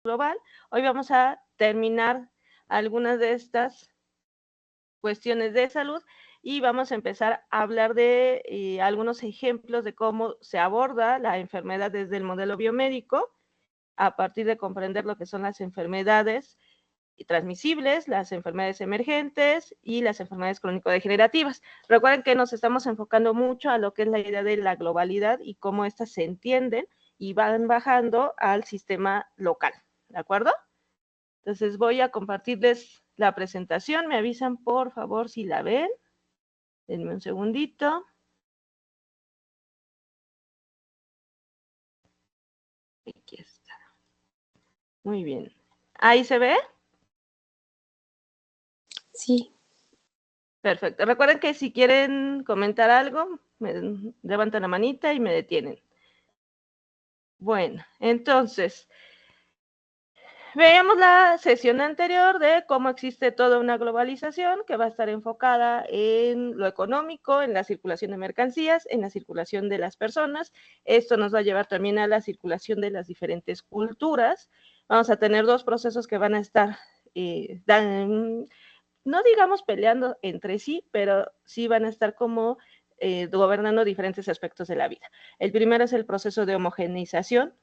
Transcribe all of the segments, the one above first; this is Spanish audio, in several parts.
global. Hoy vamos a terminar algunas de estas cuestiones de salud y vamos a empezar a hablar de algunos ejemplos de cómo se aborda la enfermedad desde el modelo biomédico, a partir de comprender lo que son las enfermedades transmisibles, las enfermedades emergentes y las enfermedades crónico-degenerativas. Recuerden que nos estamos enfocando mucho a lo que es la idea de la globalidad y cómo éstas se entienden y van bajando al sistema local, ¿de acuerdo? Entonces voy a compartirles la presentación, me avisan por favor si la ven, denme un segundito. Aquí está. Muy bien. ¿Ahí se ve? Sí. Perfecto. Recuerden que si quieren comentar algo, me levantan la manita y me detienen. Bueno, entonces, veamos la sesión anterior de cómo existe toda una globalización que va a estar enfocada en lo económico, en la circulación de mercancías, en la circulación de las personas. Esto nos va a llevar también a la circulación de las diferentes culturas. Vamos a tener dos procesos que van a estar, no digamos peleando entre sí, pero sí van a estar como gobernando diferentes aspectos de la vida. El primero es el proceso de homogeneización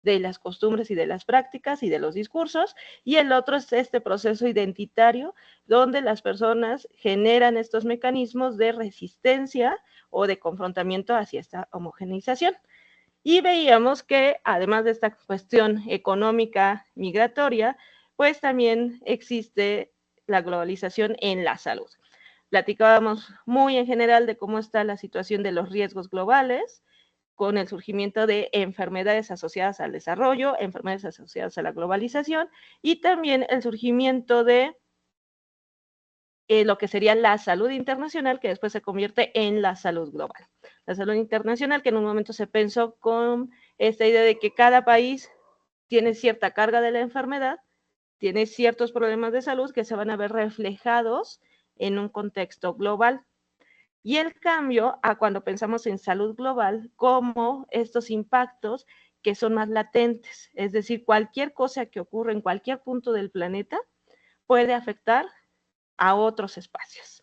de las costumbres y de las prácticas y de los discursos, y el otro es este proceso identitario, donde las personas generan estos mecanismos de resistencia o de confrontamiento hacia esta homogeneización. Y veíamos que además de esta cuestión económica migratoria, pues también existe la globalización en la salud. Platicábamos muy en general de cómo está la situación de los riesgos globales, con el surgimiento de enfermedades asociadas al desarrollo, enfermedades asociadas a la globalización y también el surgimiento de lo que sería la salud internacional, que después se convierte en la salud global. La salud internacional, que en un momento se pensó con esta idea de que cada país tiene cierta carga de la enfermedad, tiene ciertos problemas de salud que se van a ver reflejados en un contexto global. Y el cambio a cuando pensamos en salud global, como estos impactos que son más latentes, es decir, cualquier cosa que ocurra en cualquier punto del planeta puede afectar a otros espacios.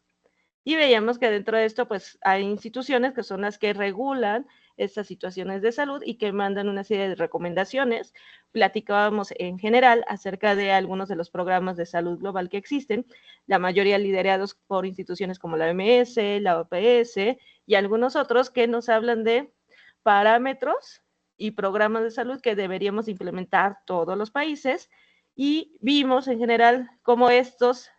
Y veíamos que dentro de esto, pues hay instituciones que son las que regulan estas situaciones de salud y que mandan una serie de recomendaciones. Platicábamos en general acerca de algunos de los programas de salud global que existen, la mayoría liderados por instituciones como la OMS, la OPS y algunos otros que nos hablan de parámetros y programas de salud que deberíamos implementar todos los países, y vimos en general cómo estos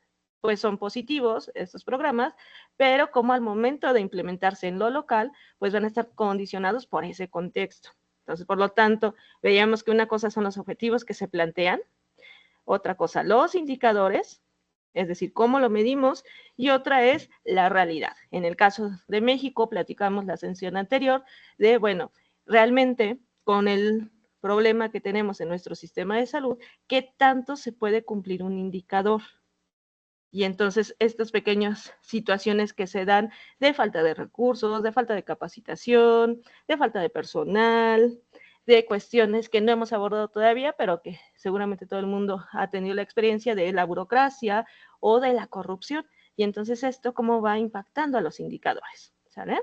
pues son positivos, estos programas, pero como al momento de implementarse en lo local, pues van a estar condicionados por ese contexto. Entonces, por lo tanto, veíamos que una cosa son los objetivos que se plantean, otra cosa los indicadores, es decir, cómo lo medimos, y otra es la realidad. En el caso de México, platicamos la sesión anterior de, bueno, realmente con el problema que tenemos en nuestro sistema de salud, ¿qué tanto se puede cumplir un indicador? Y entonces estas pequeñas situaciones que se dan de falta de recursos, de falta de capacitación, de falta de personal, de cuestiones que no hemos abordado todavía, pero que seguramente todo el mundo ha tenido la experiencia de la burocracia o de la corrupción. Y entonces esto cómo va impactando a los indicadores, ¿sale?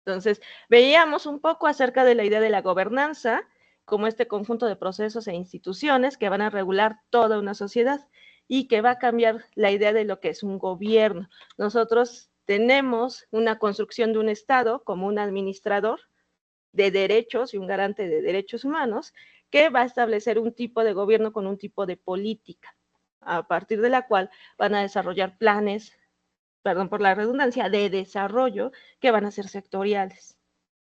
Entonces, veíamos un poco acerca de la idea de la gobernanza, como este conjunto de procesos e instituciones que van a regular toda una sociedad y que va a cambiar la idea de lo que es un gobierno. Nosotros tenemos una construcción de un Estado como un administrador de derechos y un garante de derechos humanos que va a establecer un tipo de gobierno con un tipo de política, a partir de la cual van a desarrollar planes, perdón por la redundancia, de desarrollo que van a ser sectoriales,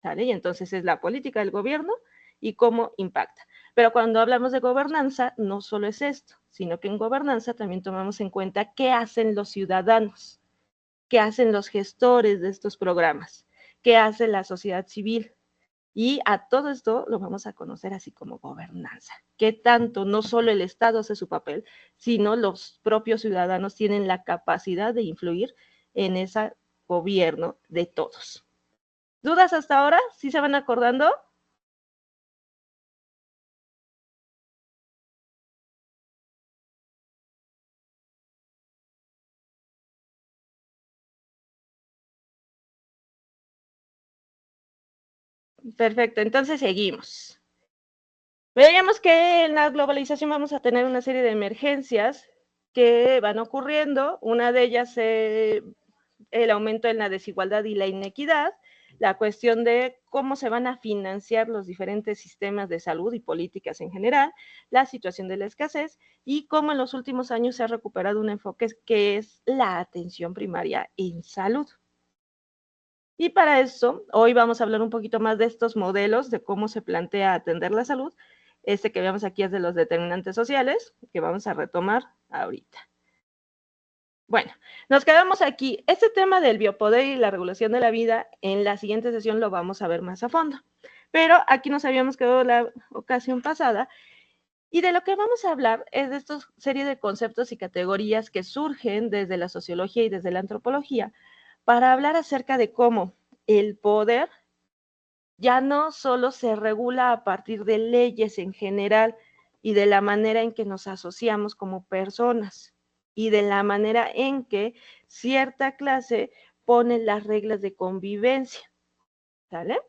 ¿sale? Y entonces es la política del gobierno y cómo impacta. Pero cuando hablamos de gobernanza, no solo es esto, sino que en gobernanza también tomamos en cuenta qué hacen los ciudadanos, qué hacen los gestores de estos programas, qué hace la sociedad civil. Y a todo esto lo vamos a conocer así como gobernanza. Qué tanto no solo el Estado hace su papel, sino los propios ciudadanos tienen la capacidad de influir en ese gobierno de todos. ¿Dudas hasta ahora? ¿Sí se van acordando? Perfecto, entonces seguimos. Veíamos que en la globalización vamos a tener una serie de emergencias que van ocurriendo. Una de ellas es el aumento en la desigualdad y la inequidad, la cuestión de cómo se van a financiar los diferentes sistemas de salud y políticas en general, la situación de la escasez y cómo en los últimos años se ha recuperado un enfoque que es la atención primaria en salud. Y para eso, hoy vamos a hablar un poquito más de estos modelos, de cómo se plantea atender la salud. Este que vemos aquí es de los determinantes sociales, que vamos a retomar ahorita. Bueno, nos quedamos aquí. Este tema del biopoder y la regulación de la vida, en la siguiente sesión lo vamos a ver más a fondo. Pero aquí nos habíamos quedado la ocasión pasada, y de lo que vamos a hablar es de esta serie de conceptos y categorías que surgen desde la sociología y desde la antropología, para hablar acerca de cómo el poder ya no solo se regula a partir de leyes en general y de la manera en que nos asociamos como personas y de la manera en que cierta clase pone las reglas de convivencia, ¿sale?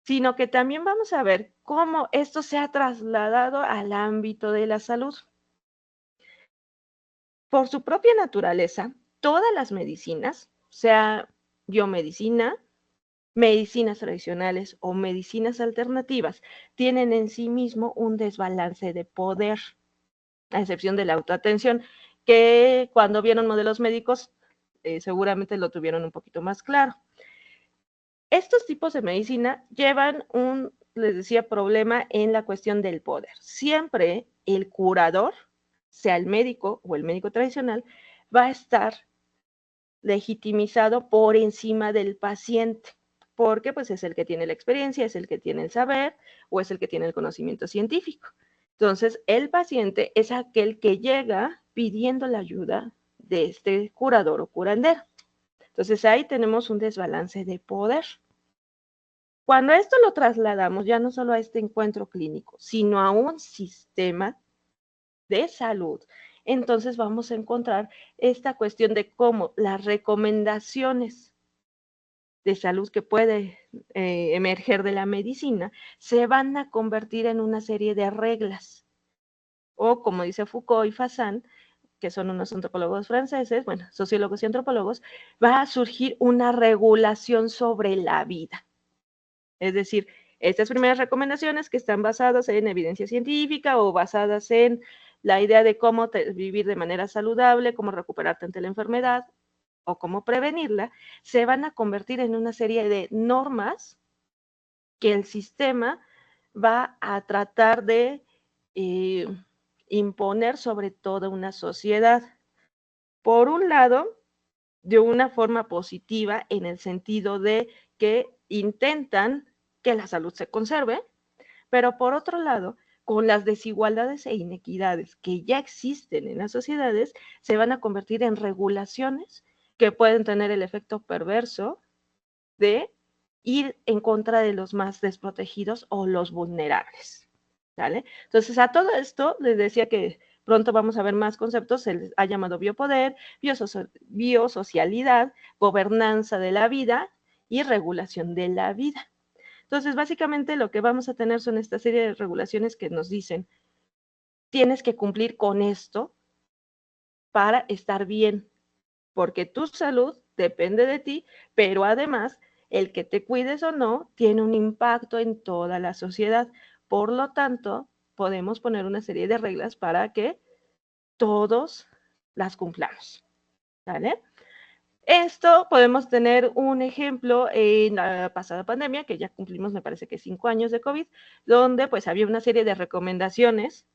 Sino que también vamos a ver cómo esto se ha trasladado al ámbito de la salud. Por su propia naturaleza, todas las medicinas, sea biomedicina, medicinas tradicionales o medicinas alternativas, tienen en sí mismo un desbalance de poder, a excepción de la autoatención, que cuando vieron modelos médicos seguramente lo tuvieron un poquito más claro. Estos tipos de medicina llevan un, les decía, problema en la cuestión del poder. Siempre el curador, sea el médico o el médico tradicional, va a estar legitimizado por encima del paciente, porque pues es el que tiene la experiencia, es el que tiene el saber o es el que tiene el conocimiento científico. Entonces, el paciente es aquel que llega pidiendo la ayuda de este curador o curandero. Entonces, ahí tenemos un desbalance de poder. Cuando esto lo trasladamos ya no solo a este encuentro clínico, sino a un sistema de salud, entonces vamos a encontrar esta cuestión de cómo las recomendaciones de salud que puede emerger de la medicina se van a convertir en una serie de reglas. O como dice Foucault y Fassan, que son unos antropólogos franceses, bueno, sociólogos y antropólogos, va a surgir una regulación sobre la vida. Es decir, estas primeras recomendaciones que están basadas en evidencia científica o basadas en la idea de cómo vivir de manera saludable, cómo recuperarte ante la enfermedad o cómo prevenirla, se van a convertir en una serie de normas que el sistema va a tratar de eh, imponer sobre toda una sociedad. Por un lado, de una forma positiva en el sentido de que intentan que la salud se conserve, pero por otro lado, con las desigualdades e inequidades que ya existen en las sociedades, se van a convertir en regulaciones que pueden tener el efecto perverso de ir en contra de los más desprotegidos o los vulnerables, ¿vale? Entonces, a todo esto les decía que pronto vamos a ver más conceptos, se les ha llamado biopoder, biosocialidad, gobernanza de la vida y regulación de la vida. Entonces, básicamente lo que vamos a tener son esta serie de regulaciones que nos dicen, tienes que cumplir con esto para estar bien, porque tu salud depende de ti, pero además el que te cuides o no tiene un impacto en toda la sociedad. Por lo tanto, podemos poner una serie de reglas para que todos las cumplamos, ¿vale? Esto podemos tener un ejemplo en la pasada pandemia, que ya cumplimos, me parece que 5 años de COVID, donde pues había una serie de recomendaciones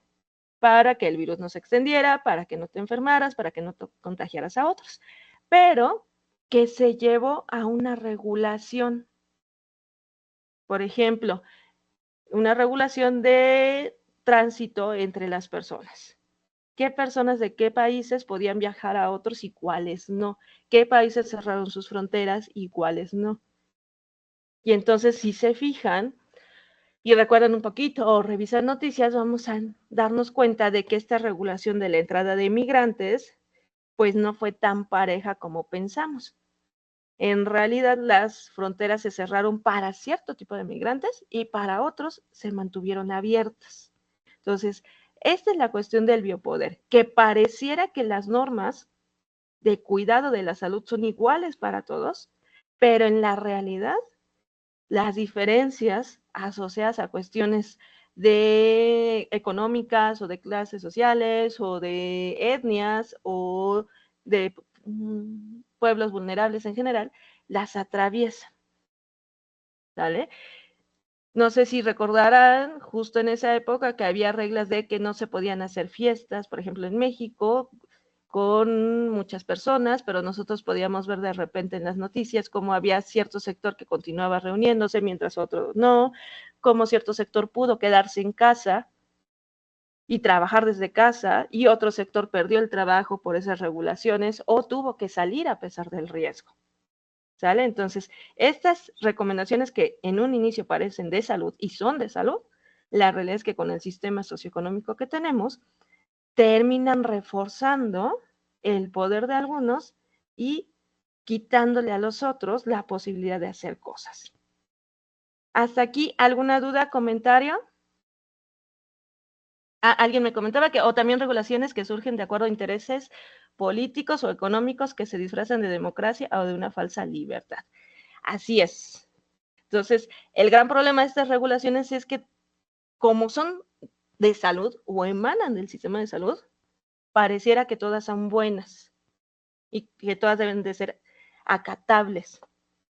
para que el virus no se extendiera, para que no te enfermaras, para que no te contagiaras a otros, pero que se llevó a una regulación. Por ejemplo, una regulación de tránsito entre las personas. ¿Qué personas de qué países podían viajar a otros y cuáles no? ¿Qué países cerraron sus fronteras y cuáles no? Y entonces, si se fijan y recuerdan un poquito o revisan noticias, vamos a darnos cuenta de que esta regulación de la entrada de migrantes, pues no fue tan pareja como pensamos. En realidad las fronteras se cerraron para cierto tipo de migrantes y para otros se mantuvieron abiertas. Entonces, esta es la cuestión del biopoder, que pareciera que las normas de cuidado de la salud son iguales para todos, pero en la realidad las diferencias asociadas a cuestiones de económicas o de clases sociales o de etnias o de pueblos vulnerables en general, las atraviesan, ¿vale? No sé si recordarán justo en esa época que había reglas de que no se podían hacer fiestas, por ejemplo, en México, con muchas personas, pero nosotros podíamos ver de repente en las noticias cómo había cierto sector que continuaba reuniéndose mientras otro no, cómo cierto sector pudo quedarse en casa y trabajar desde casa y otro sector perdió el trabajo por esas regulaciones o tuvo que salir a pesar del riesgo. ¿Sale? Entonces, estas recomendaciones que en un inicio parecen de salud y son de salud, la realidad es que con el sistema socioeconómico que tenemos, terminan reforzando el poder de algunos y quitándole a los otros la posibilidad de hacer cosas. ¿Hasta aquí alguna duda, comentario? Alguien me comentaba que, o también regulaciones que surgen de acuerdo a intereses políticos o económicos que se disfrazan de democracia o de una falsa libertad. Así es. Entonces, el gran problema de estas regulaciones es que como son de salud o emanan del sistema de salud, pareciera que todas son buenas y que todas deben de ser acatables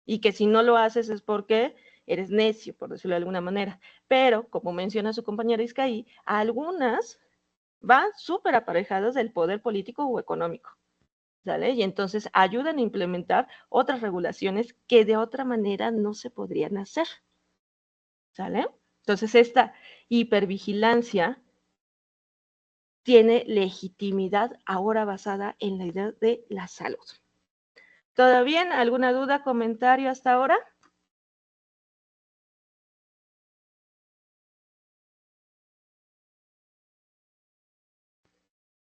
y que si no lo haces es porque eres necio, por decirlo de alguna manera. Pero, como menciona su compañera Iscaí, algunas van súper aparejadas del poder político o económico, ¿sale? Y entonces ayudan a implementar otras regulaciones que de otra manera no se podrían hacer, ¿sale? Entonces esta hipervigilancia tiene legitimidad ahora basada en la idea de la salud. ¿Todo bien? ¿Alguna duda, comentario hasta ahora?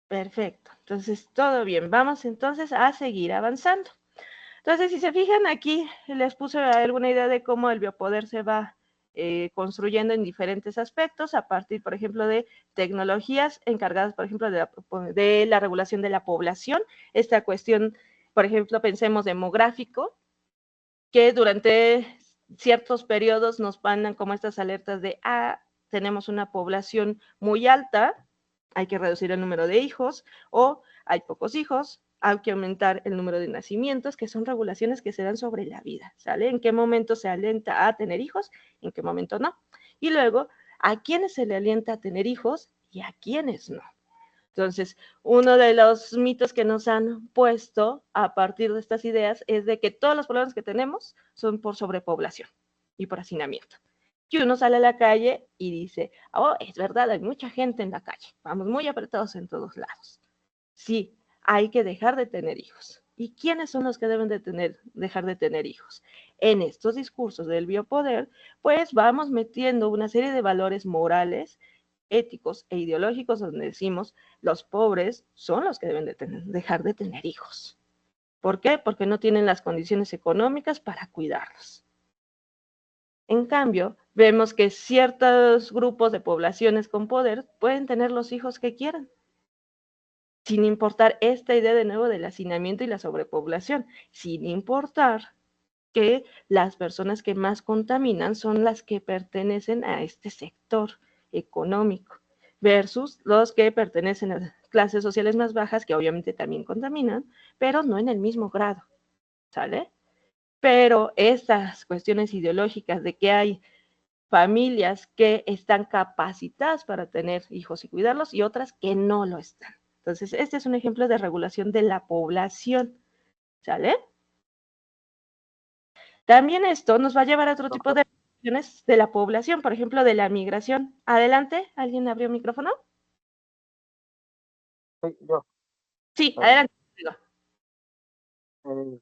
Perfecto. Entonces, todo bien. Vamos entonces a seguir avanzando. Entonces, si se fijan aquí, les puse alguna idea de cómo el biopoder se va construyendo en diferentes aspectos, a partir, por ejemplo, de tecnologías encargadas, por ejemplo, de la regulación de la población, esta cuestión, por ejemplo, pensemos demográfico, que durante ciertos periodos nos mandan como estas alertas de, tenemos una población muy alta, hay que reducir el número de hijos, o hay pocos hijos, hay que aumentar el número de nacimientos, que son regulaciones que se dan sobre la vida, ¿sale? ¿En qué momento se alienta a tener hijos? ¿En qué momento no? Y luego, ¿a quiénes se le alienta a tener hijos y a quiénes no? Entonces, uno de los mitos que nos han puesto a partir de estas ideas es de que todos los problemas que tenemos son por sobrepoblación y por hacinamiento. Y uno sale a la calle y dice, oh, es verdad, hay mucha gente en la calle, vamos muy apretados en todos lados. Sí, hay que dejar de tener hijos. ¿Y quiénes son los que deben de dejar de tener hijos? En estos discursos del biopoder, pues vamos metiendo una serie de valores morales, éticos e ideológicos donde decimos los pobres son los que deben de dejar de tener hijos. ¿Por qué? Porque no tienen las condiciones económicas para cuidarlos. En cambio, vemos que ciertos grupos de poblaciones con poder pueden tener los hijos que quieran, sin importar esta idea de nuevo del hacinamiento y la sobrepoblación, sin importar que las personas que más contaminan son las que pertenecen a este sector económico versus los que pertenecen a clases sociales más bajas que obviamente también contaminan, pero no en el mismo grado, ¿sale? Pero estas cuestiones ideológicas de que hay familias que están capacitadas para tener hijos y cuidarlos y otras que no lo están. Entonces, este es un ejemplo de regulación de la población, ¿sale? También esto nos va a llevar a otro tipo de regulaciones de la población, por ejemplo, de la migración. Adelante, ¿alguien abrió micrófono? Sí, yo. Sí, adelante. Eh,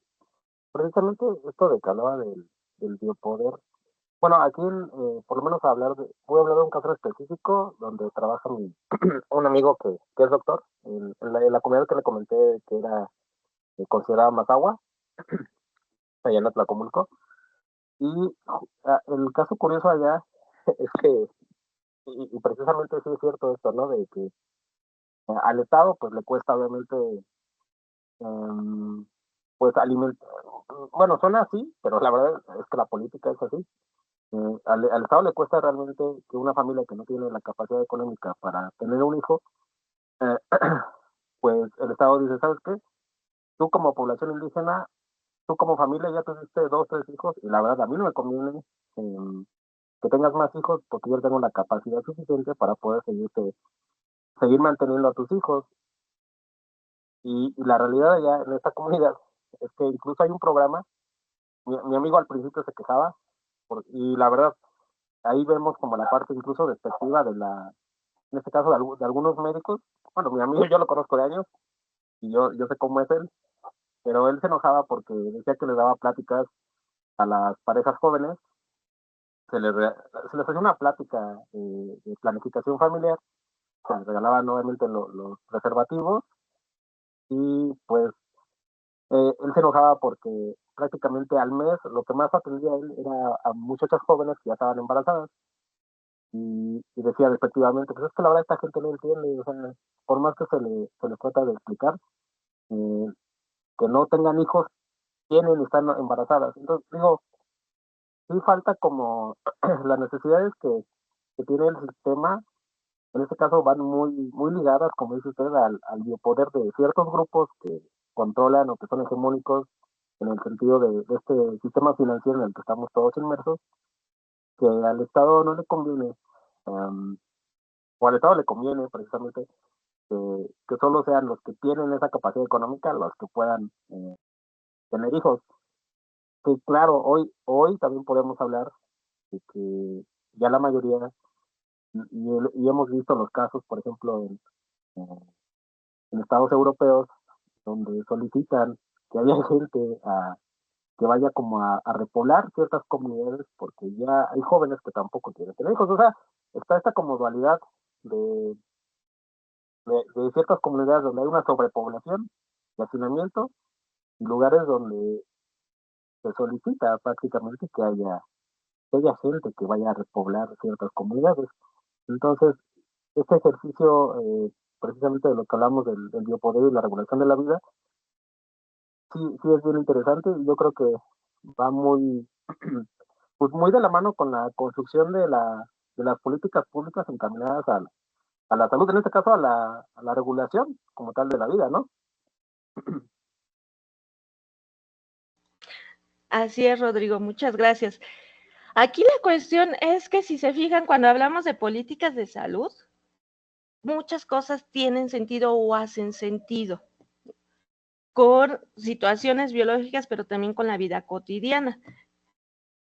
Precisamente esto de que hablaba del biopoder. Bueno, aquí, por lo menos voy a hablar de un caso específico donde trabaja un amigo que es doctor, en la comunidad que le comenté que era considerada Mazahua. allá en Atlacomulco. Y el caso curioso allá es que, y precisamente sí es cierto esto, ¿no? De que al Estado pues le cuesta obviamente em, pues alimentar, bueno, suena así, pero la verdad es que la política es así. Al Estado le cuesta realmente que una familia que no tiene la capacidad económica para tener un hijo, eh, pues el Estado dice, ¿sabes qué? Tú como población indígena, tú como familia ya tuviste dos, tres hijos, y la verdad a mí no me conviene em, que tengas más hijos porque yo tengo la capacidad suficiente para poder seguir manteniendo a tus hijos. Y la realidad allá en esta comunidad es que incluso hay un programa, mi amigo al principio se quejaba, y la verdad, ahí vemos como la parte incluso despectiva en este caso de algunos médicos. Bueno, mi amigo yo lo conozco de años y yo sé cómo es él, pero él se enojaba porque decía que le daba pláticas a las parejas jóvenes, se les, se les hacía una plática de planificación familiar, se les regalaban nuevamente los preservativos y pues él se enojaba porque prácticamente al mes lo que más atendía él era a muchachas jóvenes que ya estaban embarazadas y decía respectivamente, pues es que la verdad esta gente no entiende, o sea, por más que se les trata de explicar, eh, que no tengan hijos, tienen y están embarazadas. Entonces, digo, sí falta como las necesidades que tiene el sistema, en este caso van muy ligadas, como dice usted, al biopoder de ciertos grupos que controlan o que son hegemónicos en el sentido de este sistema financiero en el que estamos todos inmersos, que al Estado no le conviene, um, o al Estado le conviene precisamente que solo sean los que tienen esa capacidad económica los que puedan tener hijos. Que claro, hoy también podemos hablar de que ya la mayoría, y hemos visto los casos, por ejemplo, en estados europeos, donde solicitan que haya gente que vaya como a repoblar ciertas comunidades, porque ya hay jóvenes que tampoco quieren tener hijos. O sea, está esta como dualidad de, de ciertas comunidades donde hay una sobrepoblación de hacinamiento y lugares donde se solicita prácticamente que haya gente que vaya a repoblar ciertas comunidades. Entonces, este ejercicio, precisamente de lo que hablamos del biopoder y la regulación de la vida, sí es bien interesante y yo creo que va pues muy de la mano con la construcción de las políticas públicas encaminadas a la salud, en este caso a la regulación como tal de la vida, ¿no? Así es, Rodrigo, muchas gracias. Aquí la cuestión es que si se fijan, cuando hablamos de políticas de salud, muchas cosas tienen sentido o hacen sentido con situaciones biológicas, pero también con la vida cotidiana.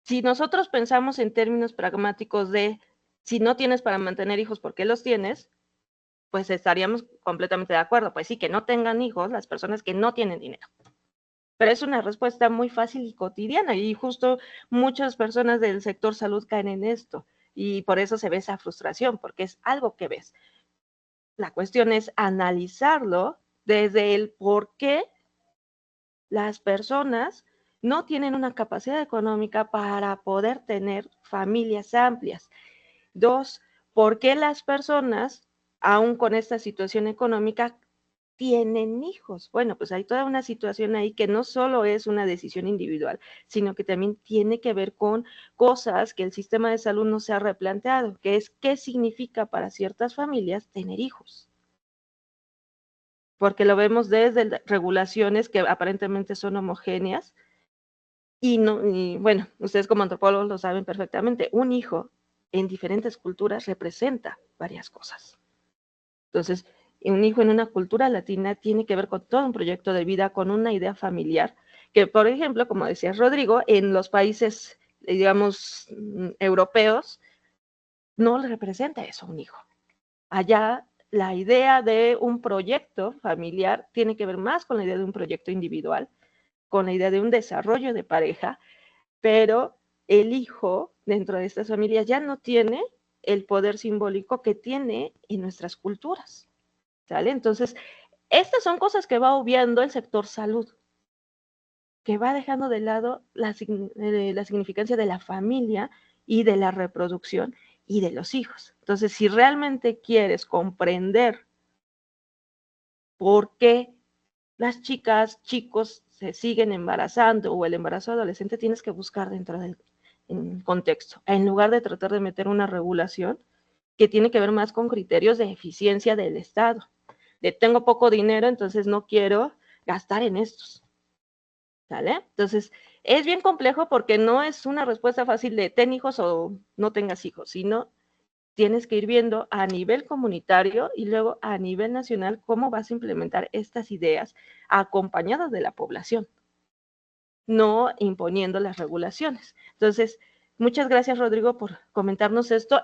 Si nosotros pensamos en términos pragmáticos de si no tienes para mantener hijos, ¿por qué los tienes? Pues estaríamos completamente de acuerdo. Pues sí, que no tengan hijos las personas que no tienen dinero. Pero es una respuesta muy fácil y cotidiana y justo muchas personas del sector salud caen en esto y por eso se ve esa frustración, porque es algo que ves. La cuestión es analizarlo desde el por qué las personas no tienen una capacidad económica para poder tener familias amplias. Dos, ¿por qué las personas, aún con esta situación económica, tienen hijos? Bueno, pues hay toda una situación ahí que no solo es una decisión individual, sino que también tiene que ver con cosas que el sistema de salud no se ha replanteado, que es qué significa para ciertas familias tener hijos. Porque lo vemos desde regulaciones que aparentemente son homogéneas y no, y bueno, ustedes como antropólogos lo saben perfectamente, un hijo en diferentes culturas representa varias cosas. Entonces, un hijo en una cultura latina tiene que ver con todo un proyecto de vida, con una idea familiar, que por ejemplo, como decía Rodrigo, en los países, digamos, europeos, no le representa eso a un hijo. Allá la idea de un proyecto familiar tiene que ver más con la idea de un proyecto individual, con la idea de un desarrollo de pareja, pero el hijo dentro de estas familias ya no tiene el poder simbólico que tiene en nuestras culturas, ¿sale? Entonces, estas son cosas que va obviando el sector salud. que va dejando de lado la significancia de la familia y de la reproducción y de los hijos. Entonces, si realmente quieres comprender por qué las chicas, chicos se siguen embarazando o el embarazo adolescente, tienes que buscar dentro del contexto, en lugar de tratar de meter una regulación que tiene que ver más con criterios de eficiencia del Estado. De tengo poco dinero, entonces no quiero gastar en estos. ¿Sale? Entonces, es bien complejo porque no es una respuesta fácil de ten hijos o no tengas hijos, sino tienes que ir viendo a nivel comunitario y luego a nivel nacional cómo vas a implementar estas ideas acompañadas de la población, no imponiendo las regulaciones. Entonces, muchas gracias, Rodrigo, por comentarnos esto.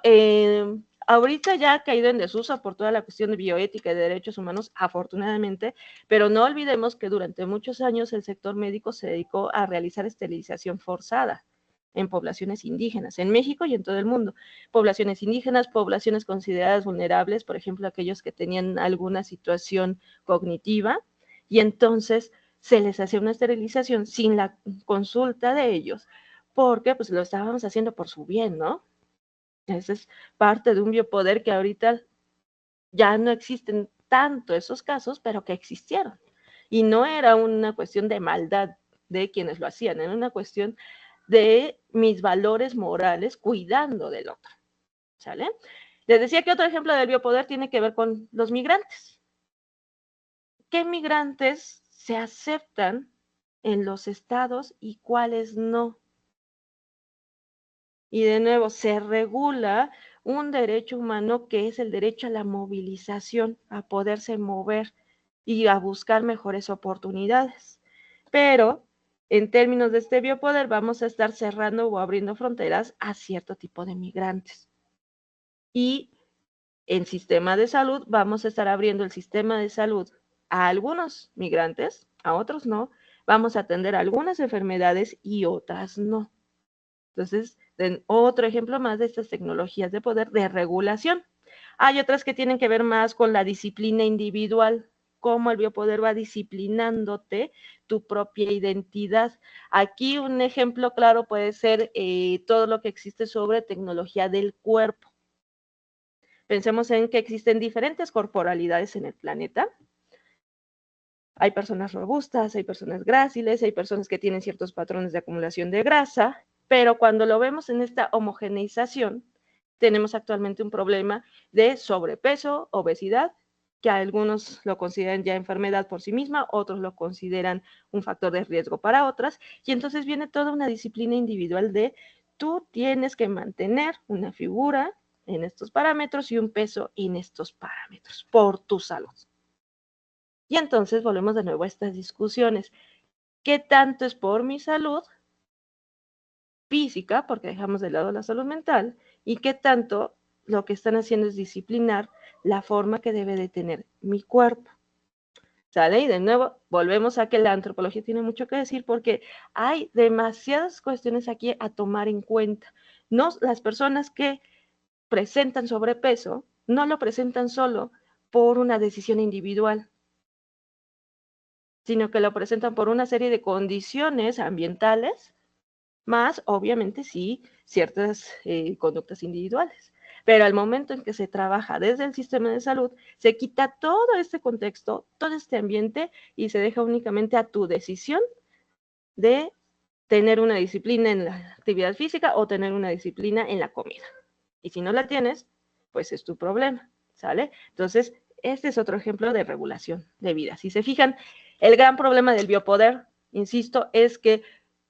Ahorita ya ha caído en desuso por toda la cuestión de bioética y de derechos humanos, afortunadamente, pero no olvidemos que durante muchos años el sector médico se dedicó a realizar esterilización forzada en poblaciones indígenas, en México y en todo el mundo. Poblaciones indígenas, poblaciones consideradas vulnerables, por ejemplo, aquellos que tenían alguna situación cognitiva, y entonces se les hacía una esterilización sin la consulta de ellos, porque pues lo estábamos haciendo por su bien, ¿no? Esa es parte de un biopoder que ahorita ya no existen tanto esos casos, pero que existieron. Y no era una cuestión de maldad de quienes lo hacían, era una cuestión de mis valores morales cuidando del otro, ¿sale? Les decía que otro ejemplo del biopoder tiene que ver con los migrantes. ¿Qué migrantes se aceptan en los estados y cuáles no? Y de nuevo, se regula un derecho humano que es el derecho a la movilización, a poderse mover y a buscar mejores oportunidades. Pero en términos de este biopoder vamos a estar cerrando o abriendo fronteras a cierto tipo de migrantes. Y en sistema de salud vamos a estar abriendo el sistema de salud a algunos migrantes, a otros no. Vamos a atender algunas enfermedades y otras no. Entonces, otro ejemplo más de estas tecnologías de poder de regulación. Hay otras que tienen que ver más con la disciplina individual, cómo el biopoder va disciplinándote tu propia identidad. Aquí un ejemplo claro puede ser todo lo que existe sobre tecnología del cuerpo. Pensemos en que existen diferentes corporalidades en el planeta. Hay personas robustas, hay personas gráciles, hay personas que tienen ciertos patrones de acumulación de grasa, pero cuando lo vemos en esta homogeneización, tenemos actualmente un problema de sobrepeso, obesidad, que algunos lo consideran ya enfermedad por sí misma, otros lo consideran un factor de riesgo para otras, y entonces viene toda una disciplina individual de tú tienes que mantener una figura en estos parámetros y un peso en estos parámetros por tu salud. Y entonces volvemos de nuevo a estas discusiones. ¿Qué tanto es por mi salud física, porque dejamos de lado la salud mental, y qué tanto lo que están haciendo es disciplinar la forma que debe de tener mi cuerpo? ¿Sale? Y de nuevo, volvemos a que la antropología tiene mucho que decir porque hay demasiadas cuestiones aquí a tomar en cuenta. No, las personas que presentan sobrepeso no lo presentan solo por una decisión individual, sino que lo presentan por una serie de condiciones ambientales, más obviamente sí ciertas conductas individuales. Pero al momento en que se trabaja desde el sistema de salud, se quita todo este contexto, todo este ambiente y se deja únicamente a tu decisión de tener una disciplina en la actividad física o tener una disciplina en la comida. Y si no la tienes, pues es tu problema, ¿sale? Entonces, este es otro ejemplo de regulación de vida. Si se fijan, el gran problema del biopoder, insisto, es que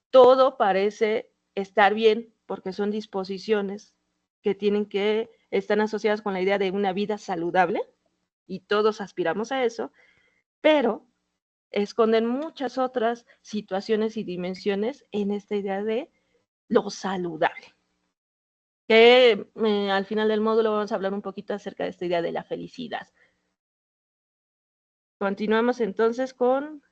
todo parece estar bien porque son disposiciones que están asociadas con la idea de una vida saludable y todos aspiramos a eso, pero esconden muchas otras situaciones y dimensiones en esta idea de lo saludable. Que al final del módulo vamos a hablar un poquito acerca de esta idea de la felicidad. Continuamos entonces con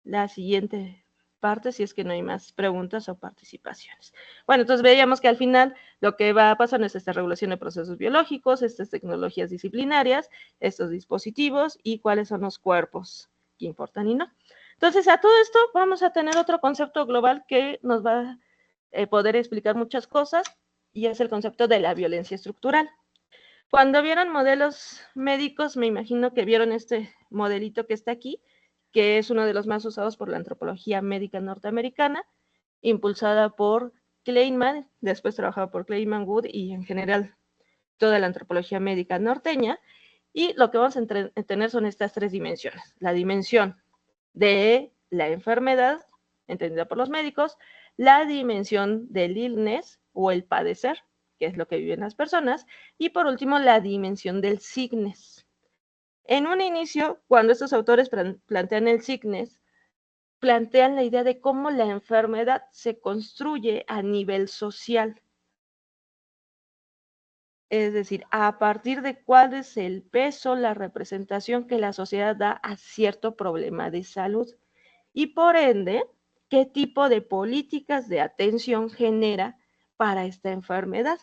la siguiente parte, si es que no hay más preguntas o participaciones. Bueno, entonces veíamos que al final lo que va a pasar es esta regulación de procesos biológicos, estas tecnologías disciplinarias, estos dispositivos y cuáles son los cuerpos que importan y no. Entonces, a todo esto vamos a tener otro concepto global que nos va a poder explicar muchas cosas, y es el concepto de la violencia estructural. Cuando vieron modelos médicos, me imagino que vieron este modelito que está aquí, que es uno de los más usados por la antropología médica norteamericana, impulsada por Kleinman, después trabajaba por Kleinman Wood y en general toda la antropología médica norteña. Y lo que vamos a tener son estas tres dimensiones. La dimensión de la enfermedad, entendida por los médicos, la dimensión del illness o el padecer, que es lo que viven las personas, y por último la dimensión del sickness. En un inicio, cuando estos autores plantean el sickness, plantean la idea de cómo la enfermedad se construye a nivel social. Es decir, a partir de cuál es el peso, la representación que la sociedad da a cierto problema de salud. Y por ende, qué tipo de políticas de atención genera para esta enfermedad.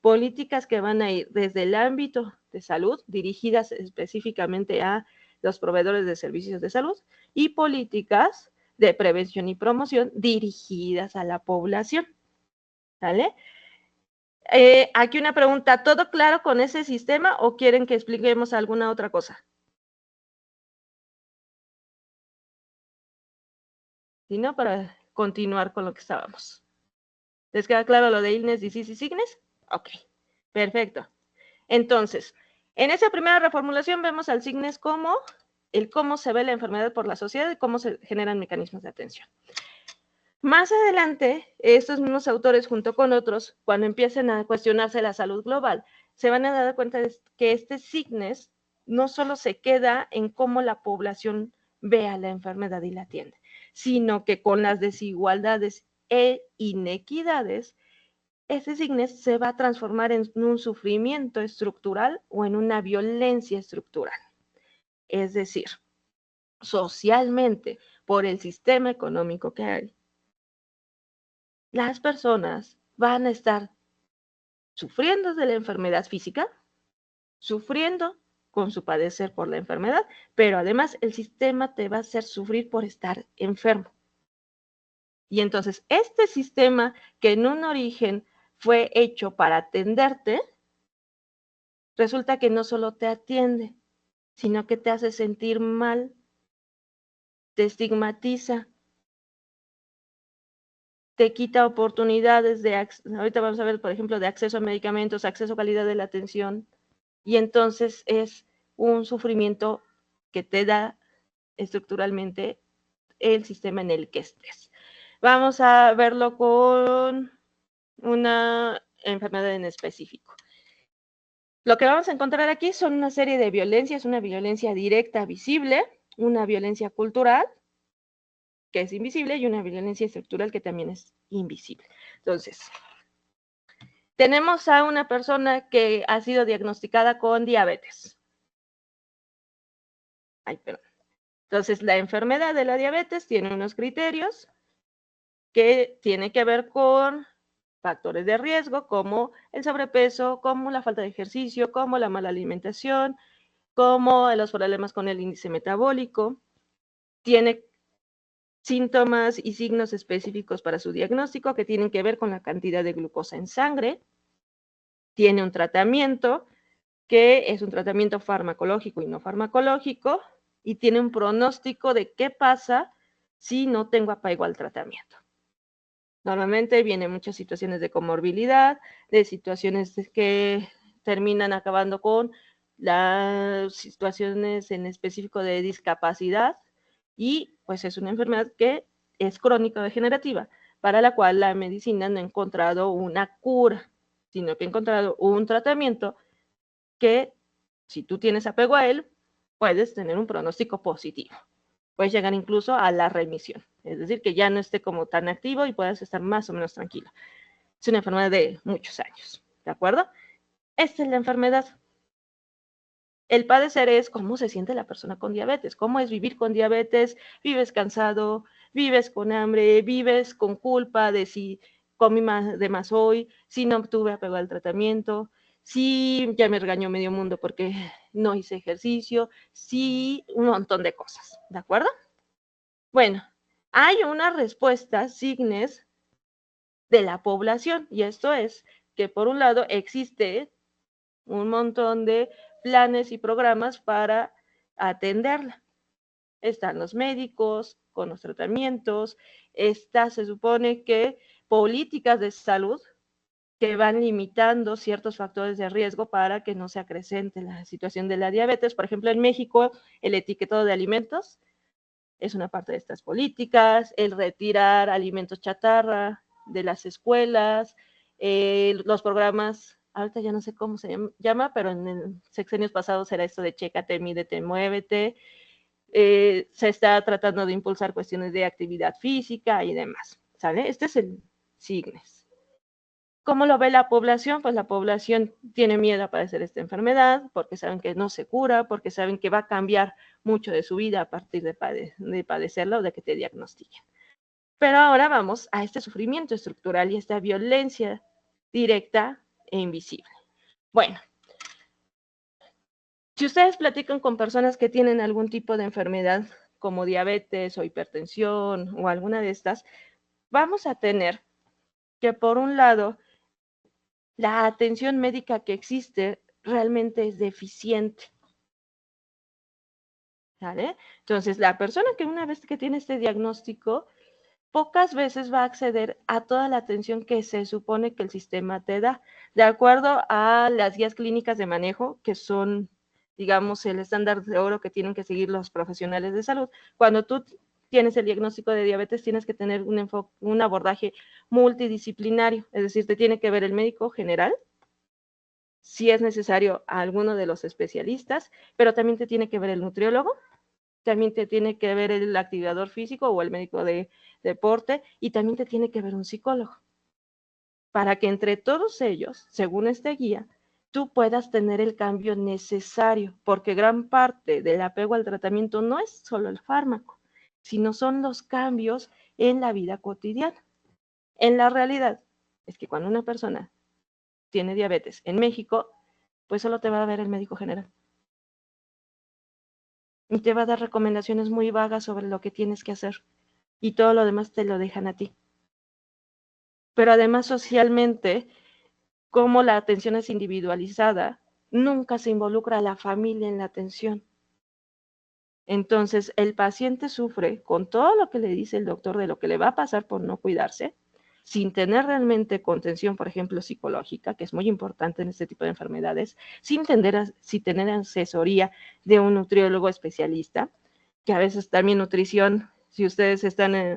Políticas que van a ir desde el ámbito de salud, dirigidas específicamente a los proveedores de servicios de salud, y políticas de prevención y promoción dirigidas a la población. ¿Vale? Aquí una pregunta, ¿todo claro con ese sistema o quieren que expliquemos alguna otra cosa? Si no, para continuar con lo que estábamos. ¿Les queda claro lo de illness, disease y sickness? Ok, perfecto. Entonces, en esa primera reformulación vemos al sickness como el cómo se ve la enfermedad por la sociedad y cómo se generan mecanismos de atención. Más adelante, estos mismos autores, junto con otros, cuando empiecen a cuestionarse la salud global, se van a dar cuenta de que este sickness no solo se queda en cómo la población vea la enfermedad y la atiende, sino que con las desigualdades e inequidades, ese sickness se va a transformar en un sufrimiento estructural o en una violencia estructural. Es decir, socialmente, por el sistema económico que hay, las personas van a estar sufriendo de la enfermedad física, sufriendo con su padecer por la enfermedad, pero además el sistema te va a hacer sufrir por estar enfermo. Y entonces este sistema que en un origen fue hecho para atenderte, resulta que no solo te atiende, sino que te hace sentir mal, te estigmatiza, te quita oportunidades de, ahorita vamos a ver, por ejemplo, de acceso a medicamentos, acceso a calidad de la atención, y entonces es un sufrimiento que te da estructuralmente el sistema en el que estés. Vamos a verlo con una enfermedad en específico. Lo que vamos a encontrar aquí son una serie de violencias, una violencia directa visible, una violencia cultural, que es invisible, y una violencia estructural que también es invisible. Entonces, tenemos a una persona que ha sido diagnosticada con diabetes. Ay, perdón. Entonces, la enfermedad de la diabetes tiene unos criterios que tienen que ver con factores de riesgo, como el sobrepeso, como la falta de ejercicio, como la mala alimentación, como los problemas con el índice metabólico. Tiene síntomas y signos específicos para su diagnóstico que tienen que ver con la cantidad de glucosa en sangre. Tiene un tratamiento que es un tratamiento farmacológico y no farmacológico, y tiene un pronóstico de qué pasa si no tengo apego al tratamiento. Normalmente vienen muchas situaciones de comorbilidad, de situaciones que terminan acabando con las situaciones en específico de discapacidad, y pues es una enfermedad que es crónico-degenerativa, para la cual la medicina no ha encontrado una cura, sino que ha encontrado un tratamiento que, si tú tienes apego a él, puedes tener un pronóstico positivo. Puedes llegar incluso a la remisión, es decir, que ya no esté como tan activo y puedas estar más o menos tranquilo. Es una enfermedad de muchos años, ¿de acuerdo? Esta es la enfermedad. El padecer es cómo se siente la persona con diabetes, cómo es vivir con diabetes, vives cansado, vives con hambre, vives con culpa de si comí de más hoy, si no tuve apego al tratamiento, si ya me regañó medio mundo porque no hice ejercicio, si un montón de cosas, ¿de acuerdo? Bueno, hay una respuesta, signes, de la población, y esto es que por un lado existe un montón de planes y programas para atenderla. Están los médicos con los tratamientos, se supone que políticas de salud que van limitando ciertos factores de riesgo para que no se acrecente la situación de la diabetes. Por ejemplo, en México, el etiquetado de alimentos es una parte de estas políticas, el retirar alimentos chatarra de las escuelas, los programas, ahorita ya no sé cómo se llama, pero en el sexenios pasados era esto de chécate, mídete, muévete. Se está tratando de impulsar cuestiones de actividad física y demás, ¿sale? Este es el signes. ¿Cómo lo ve la población? Pues la población tiene miedo a padecer esta enfermedad porque saben que no se cura, porque saben que va a cambiar mucho de su vida a partir de padecerla o de que te diagnostiquen. Pero ahora vamos a este sufrimiento estructural y esta violencia directa e invisible. Bueno, si ustedes platican con personas que tienen algún tipo de enfermedad como diabetes o hipertensión o alguna de estas, vamos a tener que por un lado la atención médica que existe realmente es deficiente, ¿vale? Entonces, la persona que una vez que tiene este diagnóstico, pocas veces va a acceder a toda la atención que se supone que el sistema te da, de acuerdo a las guías clínicas de manejo, que son, digamos, el estándar de oro que tienen que seguir los profesionales de salud. Cuando tú tienes el diagnóstico de diabetes, tienes que tener un abordaje multidisciplinario, es decir, te tiene que ver el médico general, si es necesario a alguno de los especialistas, pero también te tiene que ver el nutriólogo, también te tiene que ver el activador físico o el médico de deporte y también te tiene que ver un psicólogo, para que entre todos ellos, según esta guía, tú puedas tener el cambio necesario, porque gran parte del apego al tratamiento no es solo el fármaco, sino son los cambios en la vida cotidiana. En la realidad es que cuando una persona tiene diabetes en México, pues solo te va a ver el médico general y te va a dar recomendaciones muy vagas sobre lo que tienes que hacer y todo lo demás te lo dejan a ti. Pero además socialmente, como la atención es individualizada, nunca se involucra a la familia en la atención. Entonces, el paciente sufre con todo lo que le dice el doctor de lo que le va a pasar por no cuidarse, sin tener realmente contención, por ejemplo, psicológica, que es muy importante en este tipo de enfermedades, sin tener asesoría de un nutriólogo especialista, que a veces también nutrición, si ustedes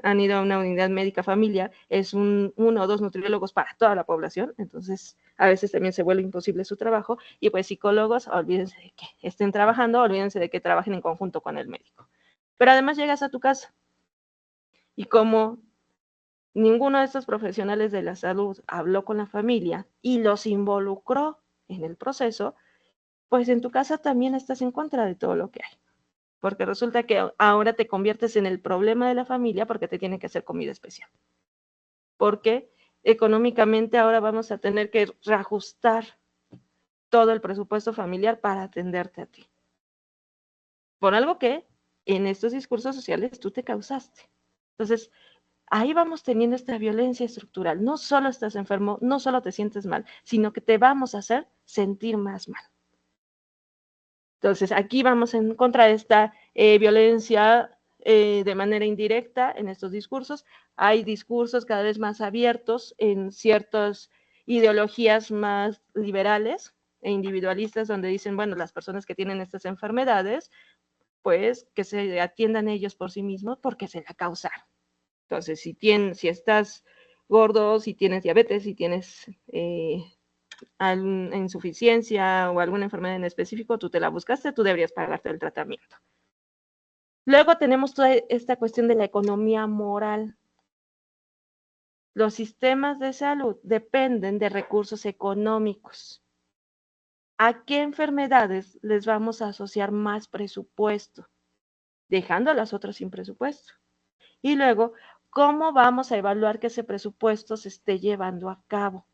han ido a una unidad médica familiar, es uno o dos nutriólogos para toda la población, entonces a veces también se vuelve imposible su trabajo, y pues psicólogos, olvídense de que estén trabajando, olvídense de que trabajen en conjunto con el médico. Pero además llegas a tu casa y como ninguno de estos profesionales de la salud habló con la familia y los involucró en el proceso, pues en tu casa también estás en contra de todo lo que hay. Porque resulta que ahora te conviertes en el problema de la familia porque te tiene que hacer comida especial. Porque económicamente ahora vamos a tener que reajustar todo el presupuesto familiar para atenderte a ti. Por algo que en estos discursos sociales tú te causaste. Entonces, ahí vamos teniendo esta violencia estructural. No solo estás enfermo, no solo te sientes mal, sino que te vamos a hacer sentir más mal. Entonces, aquí vamos en contra de esta violencia de manera indirecta en estos discursos. Hay discursos cada vez más abiertos en ciertas ideologías más liberales e individualistas donde dicen, bueno, las personas que tienen estas enfermedades, pues que se atiendan ellos por sí mismos porque se la causaron. Entonces, si estás gordo, si tienes diabetes, si tienes insuficiencia o alguna enfermedad en específico, tú te la buscaste, tú deberías pagarte el tratamiento. Luego tenemos toda esta cuestión de la economía moral. Los sistemas de salud dependen de recursos económicos. ¿A qué enfermedades les vamos a asociar más presupuesto? Dejando a las otras sin presupuesto. Y luego, ¿cómo vamos a evaluar que ese presupuesto se esté llevando a cabo?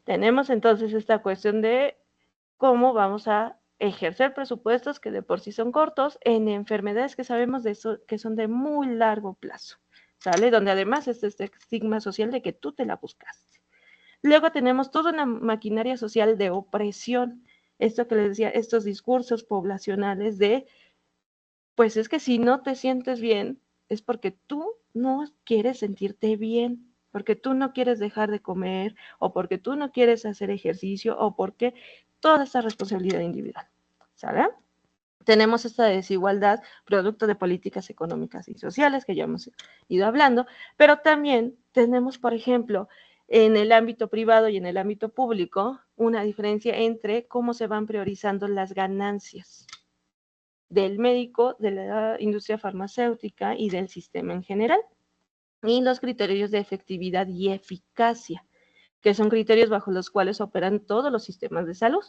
Tenemos entonces esta cuestión de cómo vamos a ejercer presupuestos que de por sí son cortos en enfermedades que sabemos de eso, que son de muy largo plazo, ¿sale? Donde además es este estigma social de que tú te la buscaste. Luego tenemos toda una maquinaria social de opresión, esto que les decía, estos discursos poblacionales de, pues es que si no te sientes bien, es porque tú no quieres sentirte bien, porque tú no quieres dejar de comer, o porque tú no quieres hacer ejercicio, o porque toda esta responsabilidad individual, ¿sale? Tenemos esta desigualdad producto de políticas económicas y sociales que ya hemos ido hablando, pero también tenemos, por ejemplo, en el ámbito privado y en el ámbito público, una diferencia entre cómo se van priorizando las ganancias del médico, de la industria farmacéutica y del sistema en general, y los criterios de efectividad y eficacia, que son criterios bajo los cuales operan todos los sistemas de salud.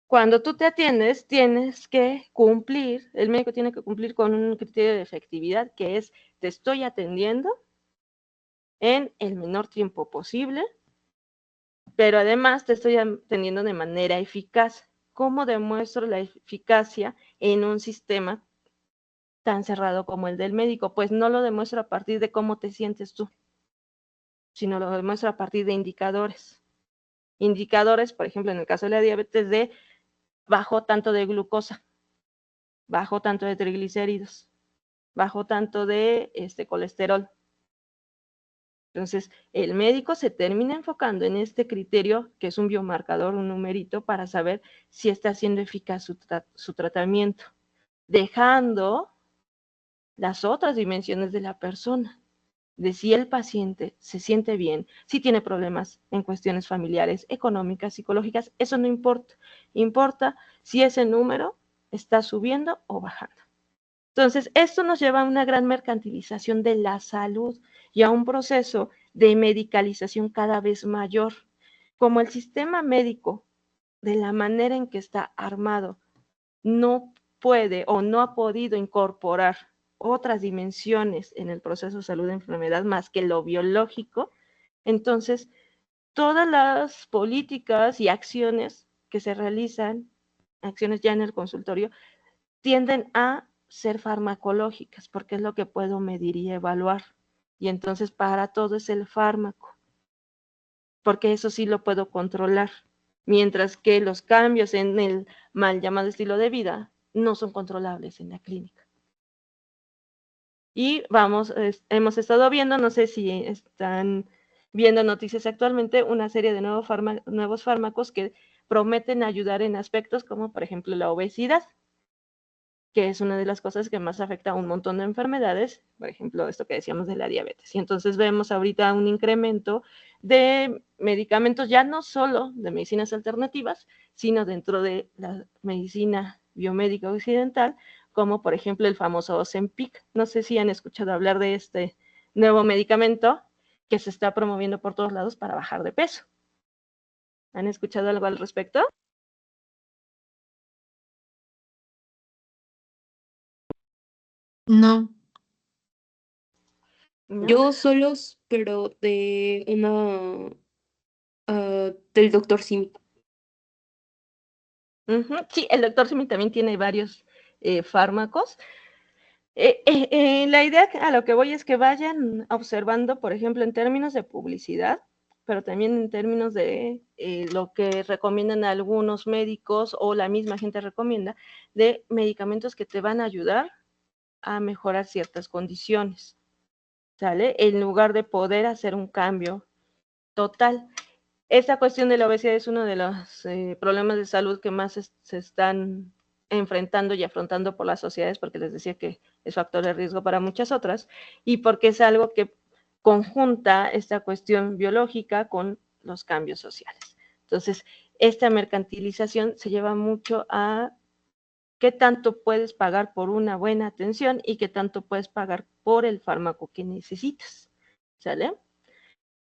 Cuando tú te atiendes, tienes que cumplir, el médico tiene que cumplir con un criterio de efectividad que es, te estoy atendiendo en el menor tiempo posible, pero además te estoy atendiendo de manera eficaz. ¿Cómo demuestro la eficacia en un sistema tan cerrado como el del médico? Pues no lo demuestro a partir de cómo te sientes tú, sino lo demuestro a partir de indicadores. Indicadores, por ejemplo, en el caso de la diabetes, de bajo tanto de glucosa, bajo tanto de triglicéridos, bajo tanto de colesterol. Entonces, el médico se termina enfocando en este criterio, que es un biomarcador, un numerito, para saber si está siendo eficaz su tratamiento, dejando las otras dimensiones de la persona, de si el paciente se siente bien, si tiene problemas en cuestiones familiares, económicas, psicológicas, eso no importa. Importa si ese número está subiendo o bajando. Entonces, esto nos lleva a una gran mercantilización de la salud y a un proceso de medicalización cada vez mayor. Como el sistema médico, de la manera en que está armado, no puede o no ha podido incorporar otras dimensiones en el proceso de salud de enfermedad más que lo biológico, entonces todas las políticas y acciones que se realizan, acciones ya en el consultorio, tienden a ser farmacológicas, porque es lo que puedo medir y evaluar. Y entonces para todo es el fármaco, porque eso sí lo puedo controlar, mientras que los cambios en el mal llamado estilo de vida no son controlables en la clínica. Y vamos, hemos estado viendo, no sé si están viendo noticias actualmente, una serie de nuevos fármacos que prometen ayudar en aspectos como, por ejemplo, la obesidad, que es una de las cosas que más afecta a un montón de enfermedades, por ejemplo, esto que decíamos de la diabetes. Y entonces vemos ahorita un incremento de medicamentos, ya no solo de medicinas alternativas, sino dentro de la medicina biomédica occidental, como por ejemplo el famoso Ozempic. No sé si han escuchado hablar de este nuevo medicamento que se está promoviendo por todos lados para bajar de peso. ¿Han escuchado algo al respecto? No, ¿No? yo solos, pero del doctor Simi. Sí, el doctor Simi también tiene varios fármacos. La idea a lo que voy es que vayan observando, por ejemplo, en términos de publicidad, pero también en términos de lo que recomiendan algunos médicos o la misma gente recomienda, de medicamentos que te van a ayudar a mejorar ciertas condiciones, ¿sale? En lugar de poder hacer un cambio total. Esta cuestión de la obesidad es uno de los problemas de salud que más se están enfrentando y afrontando por las sociedades, porque les decía que es factor de riesgo para muchas otras, y porque es algo que conjunta esta cuestión biológica con los cambios sociales. Entonces, esta mercantilización se lleva mucho a qué tanto puedes pagar por una buena atención y qué tanto puedes pagar por el fármaco que necesitas. ¿Sale?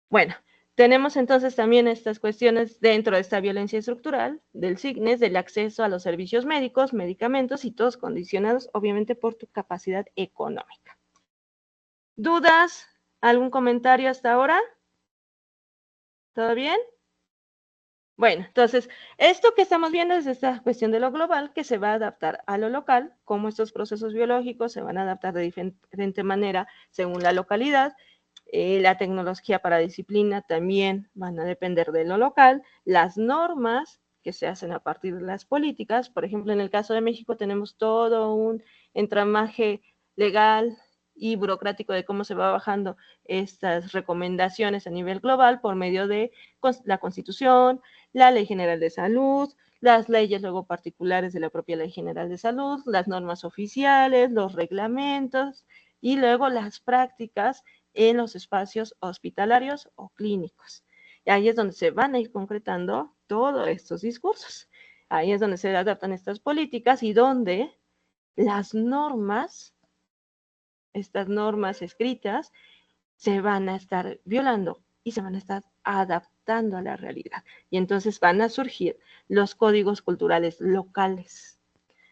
Bueno, tenemos entonces también estas cuestiones dentro de esta violencia estructural del SIGNES, del acceso a los servicios médicos, medicamentos y todos condicionados obviamente por tu capacidad económica. ¿Dudas? ¿Algún comentario hasta ahora? ¿Todo bien? Bueno, entonces, esto que estamos viendo es esta cuestión de lo global que se va a adaptar a lo local, cómo estos procesos biológicos se van a adaptar de diferente manera según la localidad. La tecnología para disciplina también van a depender de lo local, las normas que se hacen a partir de las políticas, por ejemplo, en el caso de México tenemos todo un entramaje legal y burocrático de cómo se va bajando estas recomendaciones a nivel global por medio de la Constitución, la Ley General de Salud, las leyes luego particulares de la propia Ley General de Salud, las normas oficiales, los reglamentos y luego las prácticas en los espacios hospitalarios o clínicos. Y ahí es donde se van a ir concretando todos estos discursos. Ahí es donde se adaptan estas políticas y donde las normas, estas normas escritas, se van a estar violando y se van a estar adaptando a la realidad. Y entonces van a surgir los códigos culturales locales.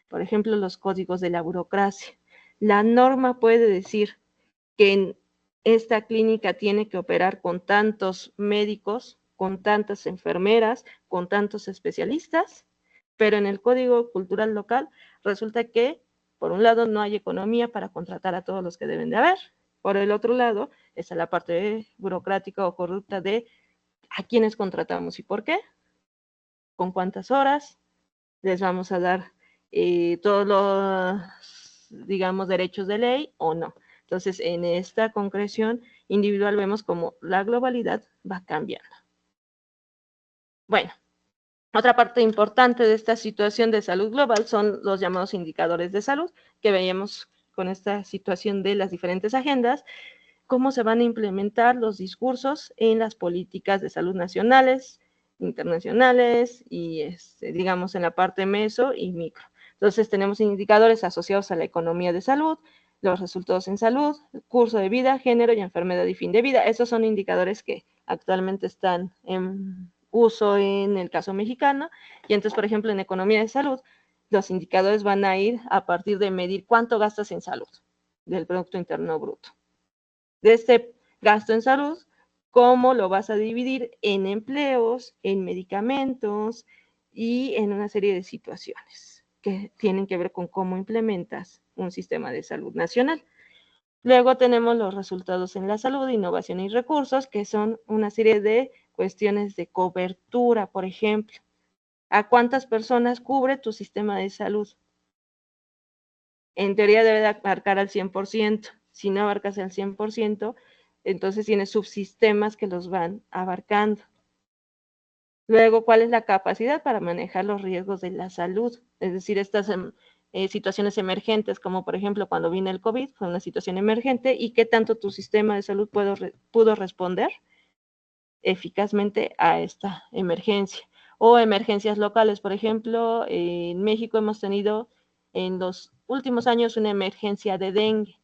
Por ejemplo, los códigos de la burocracia. La norma puede decir que en esta clínica tiene que operar con tantos médicos, con tantas enfermeras, con tantos especialistas, pero en el código cultural local resulta que, por un lado, no hay economía para contratar a todos los que deben de haber. Por el otro lado, está la parte burocrática o corrupta de a quiénes contratamos y por qué, con cuántas horas, les vamos a dar todos los, digamos, derechos de ley o no. Entonces, en esta concreción individual vemos como la globalidad va cambiando. Bueno, otra parte importante de esta situación de salud global son los llamados indicadores de salud, que veíamos con esta situación de las diferentes agendas, cómo se van a implementar los discursos en las políticas de salud nacionales, internacionales y, digamos, en la parte meso y micro. Entonces, tenemos indicadores asociados a la economía de salud, los resultados en salud, curso de vida, género y enfermedad y fin de vida. Esos son indicadores que actualmente están en uso en el caso mexicano. Y entonces, por ejemplo, en economía de salud, los indicadores van a ir a partir de medir cuánto gastas en salud del Producto Interno Bruto. De este gasto en salud, cómo lo vas a dividir en empleos, en medicamentos y en una serie de situaciones que tienen que ver con cómo implementas un sistema de salud nacional. Luego tenemos los resultados en la salud, innovación y recursos, que son una serie de cuestiones de cobertura, por ejemplo. ¿A cuántas personas cubre tu sistema de salud? En teoría debe de abarcar al 100%. Si no abarcas el 100%, entonces tienes subsistemas que los van abarcando. Luego, ¿cuál es la capacidad para manejar los riesgos de la salud? Es decir, estas situaciones emergentes, como por ejemplo cuando vino el COVID, fue una situación emergente, y qué tanto tu sistema de salud pudo responder eficazmente a esta emergencia. O emergencias locales, por ejemplo, en México hemos tenido en los últimos años una emergencia de dengue,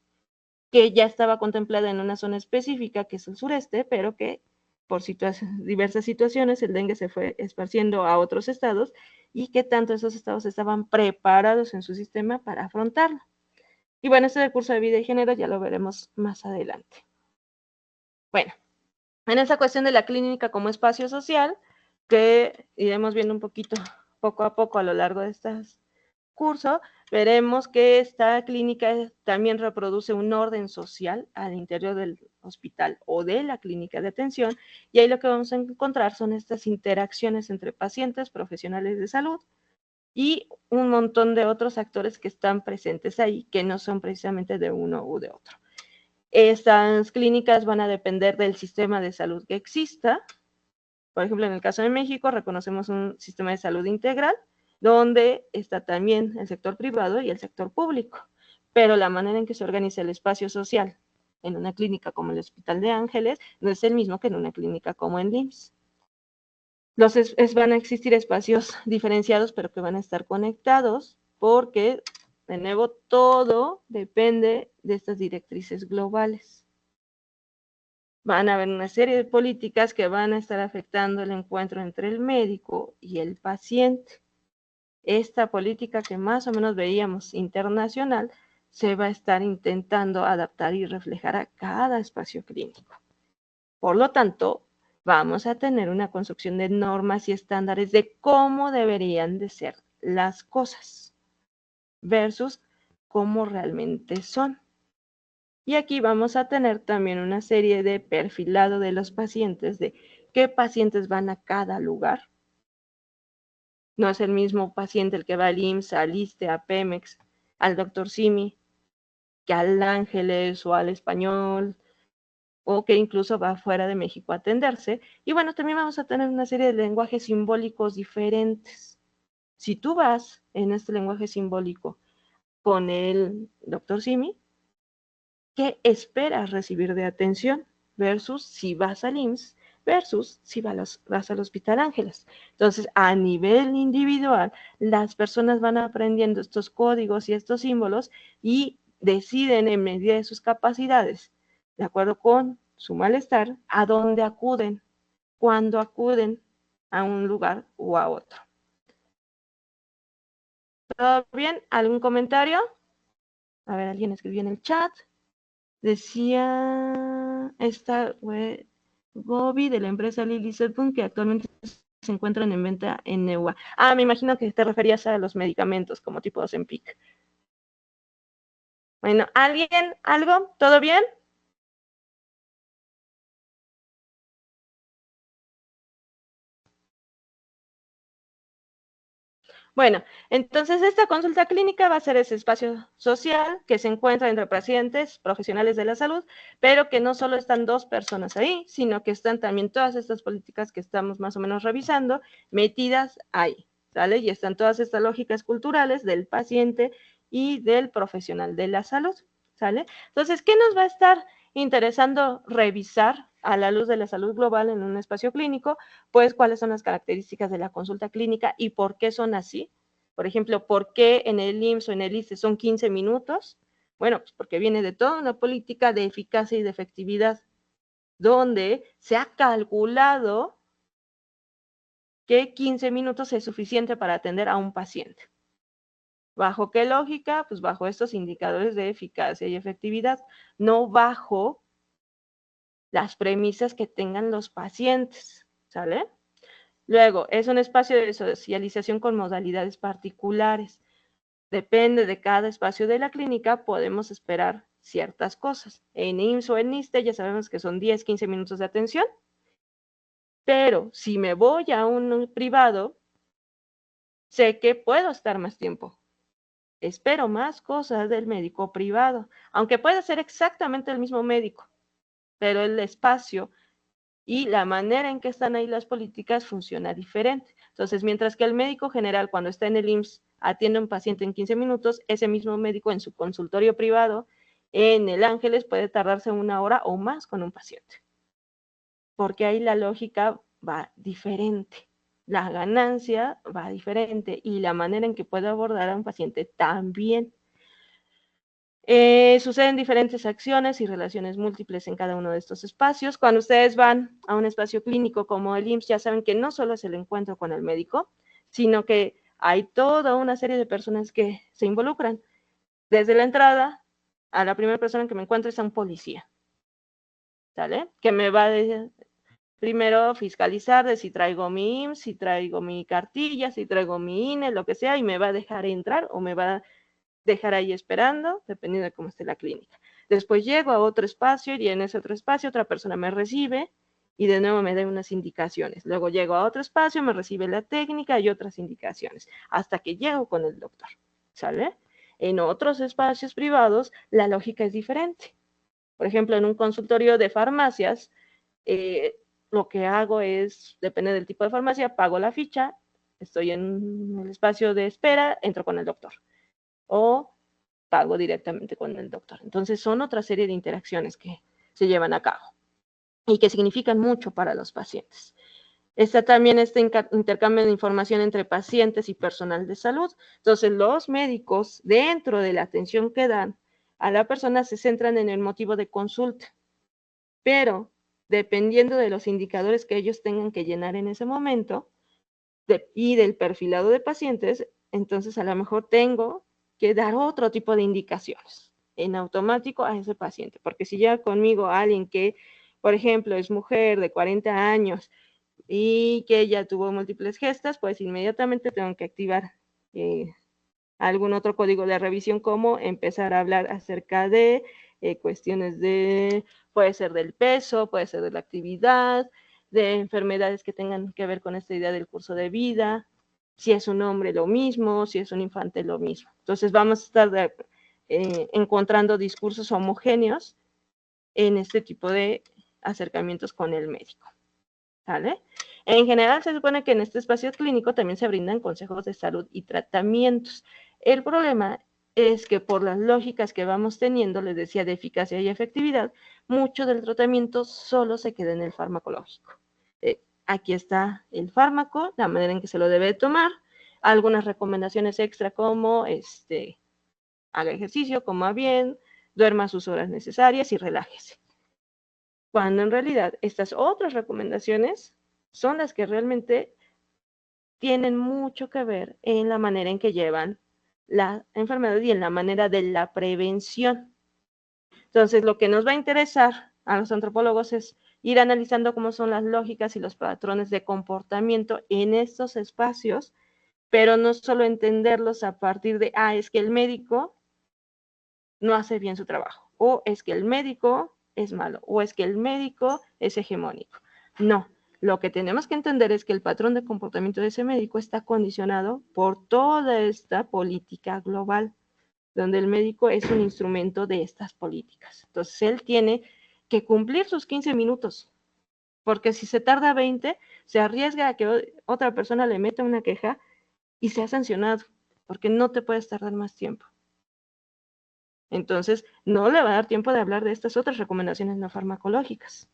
que ya estaba contemplada en una zona específica, que es el sureste, pero que por diversas situaciones el dengue se fue esparciendo a otros estados y que tanto esos estados estaban preparados en su sistema para afrontarlo. Y bueno, este curso de vida y género ya lo veremos más adelante. Bueno, en esa cuestión de la clínica como espacio social, que iremos viendo un poquito, poco a poco a lo largo de estas curso, veremos que esta clínica también reproduce un orden social al interior del hospital o de la clínica de atención, y ahí lo que vamos a encontrar son estas interacciones entre pacientes, profesionales de salud y un montón de otros actores que están presentes ahí, que no son precisamente de uno u de otro. Estas clínicas van a depender del sistema de salud que exista. Por ejemplo, en el caso de México, reconocemos un sistema de salud integral, donde está también el sector privado y el sector público, pero la manera en que se organiza el espacio social en una clínica como el Hospital de Ángeles no es el mismo que en una clínica como en LIMSS. Van a existir espacios diferenciados, pero que van a estar conectados, porque, de nuevo, todo depende de estas directrices globales. Van a haber una serie de políticas que van a estar afectando el encuentro entre el médico y el paciente. Esta política que más o menos veíamos internacional se va a estar intentando adaptar y reflejar a cada espacio clínico. Por lo tanto, vamos a tener una construcción de normas y estándares de cómo deberían de ser las cosas versus cómo realmente son. Y aquí vamos a tener también una serie de perfilado de los pacientes, de qué pacientes van a cada lugar. No es el mismo paciente el que va al IMSS, al ISSSTE, a Pemex, al Dr. Simi, que al Ángeles o al Español, o que incluso va fuera de México a atenderse. Y bueno, también vamos a tener una serie de lenguajes simbólicos diferentes. Si tú vas en este lenguaje simbólico con el Dr. Simi, ¿qué esperas recibir de atención? Versus si vas al IMSS, versus si vas al Hospital Ángeles. Entonces, a nivel individual, las personas van aprendiendo estos códigos y estos símbolos y deciden en medida de sus capacidades, de acuerdo con su malestar, a dónde acuden, cuándo acuden a un lugar o a otro. ¿Todo bien? ¿Algún comentario? A ver, alguien escribió en el chat. Decía esta Gobi de la empresa Lilly Sedbun que actualmente se encuentran en venta en Neua. Ah, me imagino que te referías a los medicamentos como tipo Ozempic. Bueno, ¿alguien? ¿Algo? ¿Todo bien? Bueno, entonces esta consulta clínica va a ser ese espacio social que se encuentra entre pacientes, profesionales de la salud, pero que no solo están dos personas ahí, sino que están también todas estas políticas que estamos más o menos revisando metidas ahí, ¿sale? Y están todas estas lógicas culturales del paciente y del profesional de la salud, ¿sale? Entonces, ¿qué nos va a estar interesando revisar a la luz de la salud global en un espacio clínico? Pues cuáles son las características de la consulta clínica y por qué son así. Por ejemplo, ¿por qué en el IMSS o en el ISSSTE son 15 minutos? Bueno, pues porque viene de toda una política de eficacia y de efectividad, donde se ha calculado que 15 minutos es suficiente para atender a un paciente. ¿Bajo qué lógica? Pues bajo estos indicadores de eficacia y efectividad, no bajo las premisas que tengan los pacientes, ¿sale? Luego, es un espacio de socialización con modalidades particulares. Depende de cada espacio de la clínica, podemos esperar ciertas cosas. En IMSS o en ISSSTE ya sabemos que son 10, 15 minutos de atención, pero si me voy a un privado, sé que puedo estar más tiempo. Espero más cosas del médico privado, aunque pueda ser exactamente el mismo médico, pero el espacio y la manera en que están ahí las políticas funciona diferente. Entonces, mientras que el médico general cuando está en el IMSS atiende a un paciente en 15 minutos, ese mismo médico en su consultorio privado en el Ángeles puede tardarse 1 hora o más con un paciente, porque ahí la lógica va diferente, la ganancia va diferente y la manera en que puede abordar a un paciente también. Suceden diferentes acciones y relaciones múltiples en cada uno de estos espacios. Cuando ustedes van a un espacio clínico como el IMSS, ya saben que no solo es el encuentro con el médico, sino que hay toda una serie de personas que se involucran. Desde la entrada, a la primera persona que me encuentro es a un policía, ¿sale? Que me va a primero fiscalizar de si traigo mi IMSS, si traigo mi cartilla, si traigo mi INE, lo que sea, y me va a dejar entrar o me va a dejar ahí esperando, dependiendo de cómo esté la clínica. Después llego a otro espacio y en ese otro espacio otra persona me recibe y de nuevo me da unas indicaciones. Luego llego a otro espacio, me recibe la técnica y otras indicaciones, hasta que llego con el doctor, ¿sale? En otros espacios privados la lógica es diferente. Por ejemplo, en un consultorio de farmacias, lo que hago es, depende del tipo de farmacia, pago la ficha, estoy en el espacio de espera, entro con el doctor. O pago directamente con el doctor. Entonces son otra serie de interacciones que se llevan a cabo y que significan mucho para los pacientes. Está también este intercambio de información entre pacientes y personal de salud. Entonces los médicos dentro de la atención que dan a la persona se centran en el motivo de consulta, pero dependiendo de los indicadores que ellos tengan que llenar en ese momento y del perfilado de pacientes, entonces a lo mejor tengo que dar otro tipo de indicaciones en automático a ese paciente, porque si llega conmigo alguien que por ejemplo, es mujer de 40 años y que ya tuvo múltiples gestas, pues inmediatamente tengo que activar algún otro código de revisión, como empezar a hablar acerca de cuestiones de, puede ser del peso, puede ser de la actividad, de enfermedades que tengan que ver con esta idea del curso de vida, si es un hombre lo mismo, si es un infante lo mismo. Entonces vamos a estar encontrando discursos homogéneos en este tipo de acercamientos con el médico. ¿Vale? En general se supone que en este espacio clínico también se brindan consejos de salud y tratamientos. El problema es que por las lógicas que vamos teniendo, les decía, de eficacia y efectividad, mucho del tratamiento solo se queda en el farmacológico. Aquí está el fármaco, la manera en que se lo debe tomar, algunas recomendaciones extra como haga ejercicio, coma bien, duerma sus horas necesarias y relájese. Cuando en realidad estas otras recomendaciones son las que realmente tienen mucho que ver en la manera en que llevan la enfermedad y en la manera de la prevención. Entonces, lo que nos va a interesar a los antropólogos es ir analizando cómo son las lógicas y los patrones de comportamiento en estos espacios, pero no solo entenderlos a partir de, es que el médico no hace bien su trabajo, o es que el médico es malo, o es que el médico es hegemónico. No, lo que tenemos que entender es que el patrón de comportamiento de ese médico está condicionado por toda esta política global, donde el médico es un instrumento de estas políticas. Entonces, él tiene que cumplir sus 15 minutos, porque si se tarda 20, se arriesga a que otra persona le meta una queja y sea sancionado, porque no te puedes tardar más tiempo. Entonces, no le va a dar tiempo de hablar de estas otras recomendaciones no farmacológicas,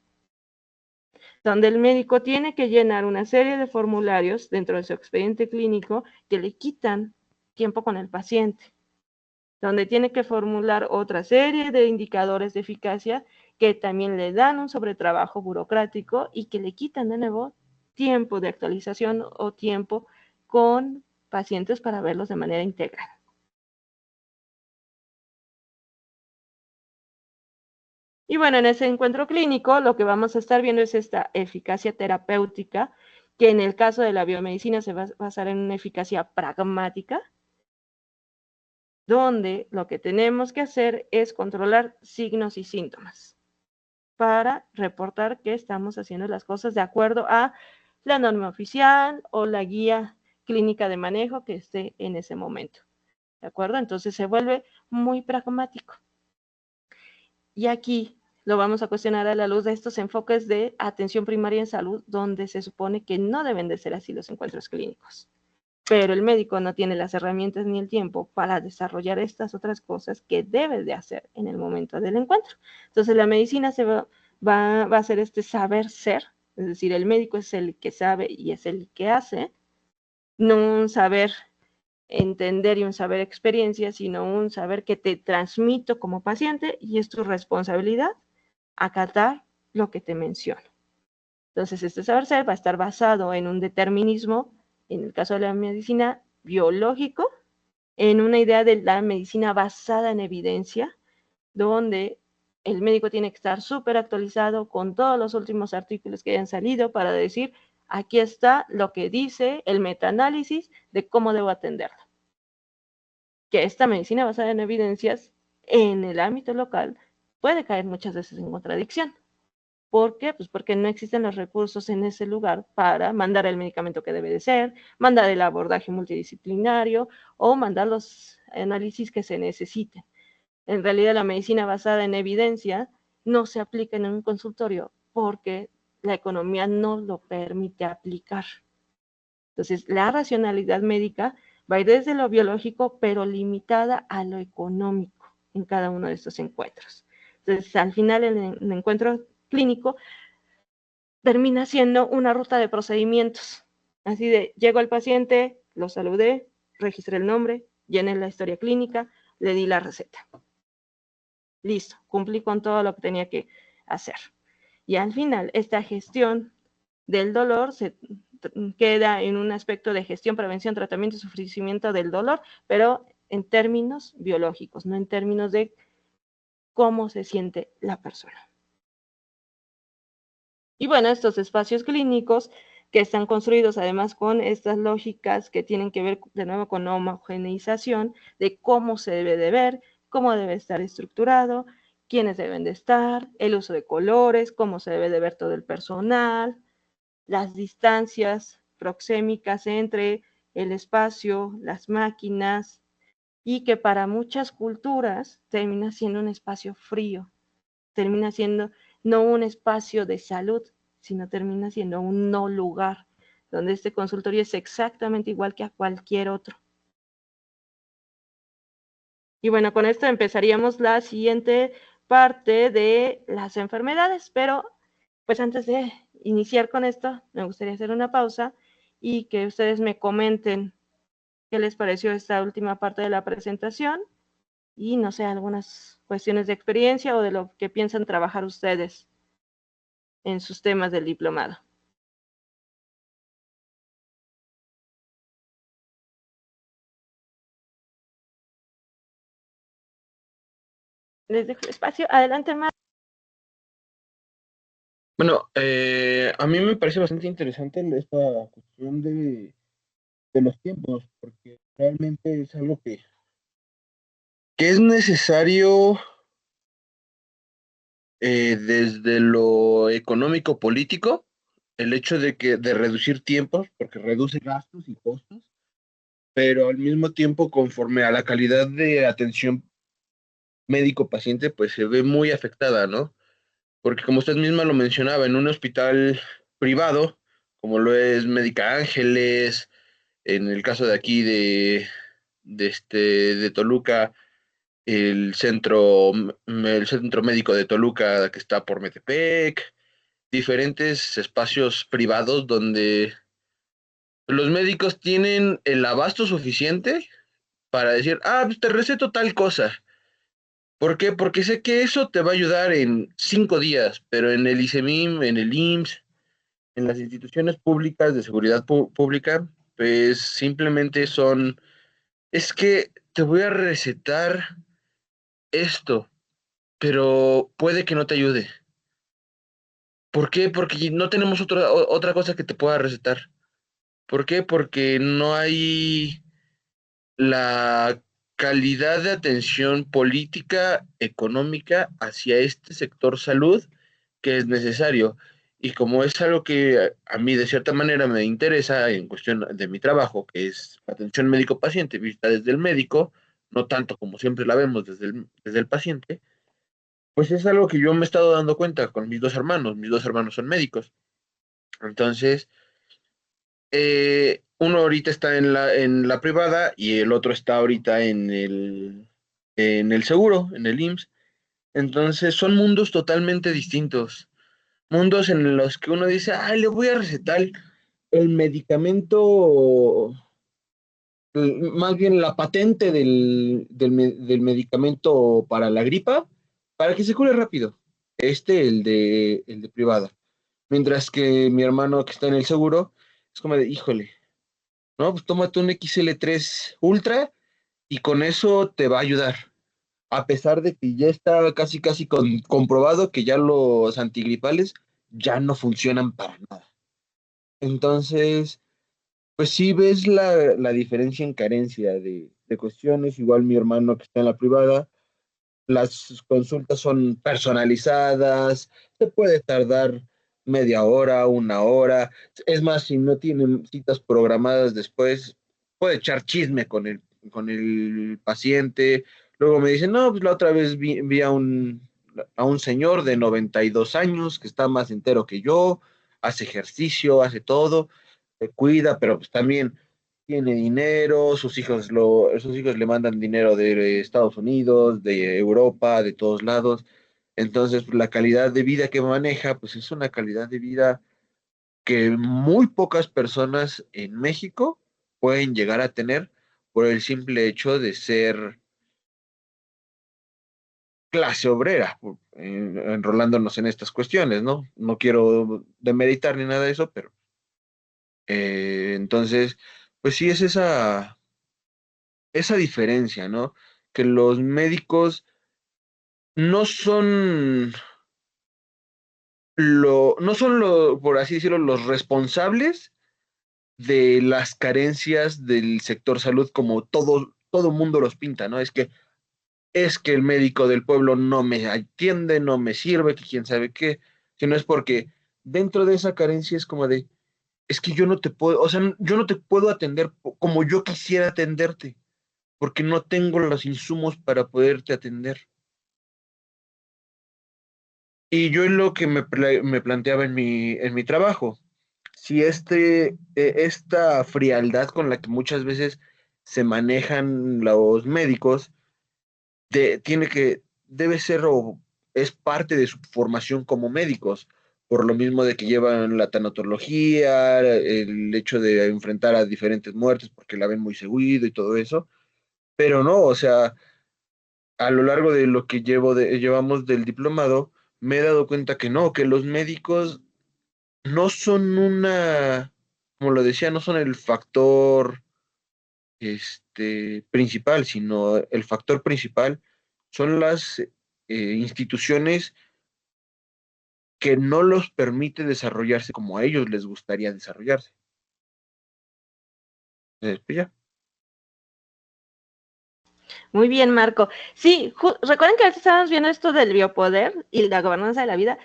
donde el médico tiene que llenar una serie de formularios dentro de su expediente clínico que le quitan tiempo con el paciente, donde tiene que formular otra serie de indicadores de eficacia que también le dan un sobretrabajo burocrático y que le quitan de nuevo tiempo de actualización o tiempo con pacientes para verlos de manera integral. Y bueno, en ese encuentro clínico lo que vamos a estar viendo es esta eficacia terapéutica, que en el caso de la biomedicina se va a basar en una eficacia pragmática, donde lo que tenemos que hacer es controlar signos y síntomas para reportar que estamos haciendo las cosas de acuerdo a la norma oficial o la guía clínica de manejo que esté en ese momento. ¿De acuerdo? Entonces se vuelve muy pragmático. Y aquí lo vamos a cuestionar a la luz de estos enfoques de atención primaria en salud, donde se supone que no deben de ser así los encuentros clínicos. Pero el médico no tiene las herramientas ni el tiempo para desarrollar estas otras cosas que debe de hacer en el momento del encuentro. Entonces la medicina va a hacer este saber ser, es decir, el médico es el que sabe y es el que hace, no un saber entender y un saber experiencia, sino un saber que te transmito como paciente y es tu responsabilidad acatar lo que te menciono. Entonces, este saber ser va a estar basado en un determinismo, en el caso de la medicina, biológico, en una idea de la medicina basada en evidencia, donde el médico tiene que estar súper actualizado con todos los últimos artículos que hayan salido para decir, aquí está lo que dice el metaanálisis de cómo debo atenderlo. Que esta medicina basada en evidencias en el ámbito local puede caer muchas veces en contradicción. ¿Por qué? Pues porque no existen los recursos en ese lugar para mandar el medicamento que debe de ser, mandar el abordaje multidisciplinario o mandar los análisis que se necesiten. En realidad, la medicina basada en evidencia no se aplica en un consultorio porque la economía no lo permite aplicar. Entonces, la racionalidad médica va a ir desde lo biológico, pero limitada a lo económico en cada uno de estos encuentros. Entonces, al final, el encuentro clínico termina siendo una ruta de procedimientos. Así de, llego al paciente, lo saludé, registré el nombre, llené la historia clínica, le di la receta. Listo, cumplí con todo lo que tenía que hacer. Y al final, esta gestión del dolor se queda en un aspecto de gestión, prevención, tratamiento y sufrimiento del dolor, pero en términos biológicos, no en términos de cómo se siente la persona. Y bueno, estos espacios clínicos que están construidos además con estas lógicas que tienen que ver de nuevo con homogeneización de cómo se debe de ver, cómo debe estar estructurado, quiénes deben de estar, el uso de colores, cómo se debe de ver todo el personal, las distancias proxémicas entre el espacio, las máquinas, y que para muchas culturas termina siendo un espacio frío, termina siendo no un espacio de salud, sino termina siendo un no lugar, donde este consultorio es exactamente igual que a cualquier otro. Y bueno, con esto empezaríamos la siguiente parte de las enfermedades, pero pues antes de iniciar con esto, me gustaría hacer una pausa y que ustedes me comenten qué les pareció esta última parte de la presentación y no sé, algunas cuestiones de experiencia o de lo que piensan trabajar ustedes en sus temas del diplomado. Les dejo el espacio. Adelante, Mar. Bueno, a mí me parece bastante interesante esta cuestión de los tiempos, porque realmente es algo que es necesario desde lo económico político, el hecho de reducir tiempos, porque reduce gastos y costos, pero al mismo tiempo, conforme a la calidad de atención médico-paciente, pues se ve muy afectada, ¿no? Porque como usted misma lo mencionaba, en un hospital privado, como lo es Médica Ángeles, en el caso de aquí de Toluca, el centro médico de Toluca que está por Metepec, diferentes espacios privados donde los médicos tienen el abasto suficiente para decir, pues te receto tal cosa. ¿Por qué? Porque sé que eso te va a ayudar en 5 días, pero en el ICEMIM, en el IMSS, en las instituciones públicas de seguridad pública, pues simplemente es que te voy a recetar esto, pero puede que no te ayude. ¿Por qué? Porque no tenemos otra cosa que te pueda recetar. ¿Por qué? Porque no hay la calidad de atención política, económica hacia este sector salud que es necesario. Y como es algo que a mí de cierta manera me interesa en cuestión de mi trabajo, que es atención médico-paciente, vista desde el médico, no tanto como siempre la vemos desde el paciente, pues es algo que yo me he estado dando cuenta con mis dos hermanos son médicos. Entonces, uno ahorita está en la privada y el otro está ahorita en el seguro, en el IMSS. Entonces son mundos totalmente distintos. Mundos en los que uno dice, le voy a recetar el medicamento, más bien la patente del medicamento para la gripa, para que se cure rápido. El de privada. Mientras que mi hermano que está en el seguro, es como de, híjole, no, pues tómate un XL3 Ultra y con eso te va a ayudar. A pesar de que ya está casi casi comprobado que ya los antigripales ya no funcionan para nada. Entonces, pues sí ves la diferencia en carencia de cuestiones. Igual mi hermano que está en la privada, las consultas son personalizadas, se puede tardar media hora, una hora. Es más, si no tienen citas programadas después, puede echar chisme con el paciente. Luego me dicen, no, pues la otra vez vi a un señor de 92 años que está más entero que yo, hace ejercicio, hace todo, se cuida, pero pues también tiene dinero, sus hijos le mandan dinero de Estados Unidos, de Europa, de todos lados. Entonces, pues, la calidad de vida que maneja, pues es una calidad de vida que muy pocas personas en México pueden llegar a tener por el simple hecho de ser clase obrera, enrolándonos en estas cuestiones, ¿no? No quiero demeritar ni nada de eso, pero entonces, pues sí es esa diferencia, ¿no? Que los médicos no son no son, por así decirlo, los responsables de las carencias del sector salud como todo mundo los pinta, ¿no? Es que el médico del pueblo no me atiende, no me sirve, que quién sabe qué, sino es porque dentro de esa carencia es como de, es que yo no te puedo, o sea, yo no te puedo atender como yo quisiera atenderte, porque no tengo los insumos para poderte atender. Y yo es lo que me planteaba en mi trabajo. Si esta frialdad con la que muchas veces se manejan los médicos, debe ser o es parte de su formación como médicos, por lo mismo de que llevan la tanatología, el hecho de enfrentar a diferentes muertes porque la ven muy seguido y todo eso, pero no, o sea, a lo largo de lo que llevamos del diplomado, me he dado cuenta que no, que los médicos no son como lo decía, no son el factor principal, sino el factor principal son las instituciones que no los permite desarrollarse como a ellos les gustaría desarrollarse. Pues ya. Muy bien, Marco. Sí, recuerden que ahorita estábamos viendo esto del biopoder y la gobernanza de la vida.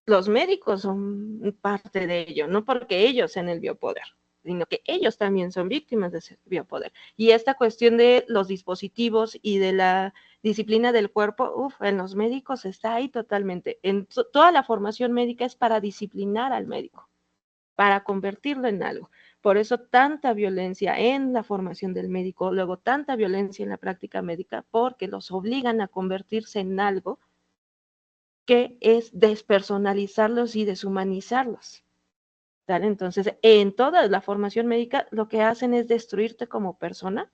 Los médicos son parte de ello, no porque ellos sean el biopoder, sino que ellos también son víctimas de ese biopoder. Y esta cuestión de los dispositivos y de la disciplina del cuerpo, en los médicos está ahí totalmente. Toda la formación médica es para disciplinar al médico, para convertirlo en algo. Por eso tanta violencia en la formación del médico, luego tanta violencia en la práctica médica, porque los obligan a convertirse en algo que es despersonalizarlos y deshumanizarlos. ¿Vale? Entonces, en toda la formación médica, lo que hacen es destruirte como persona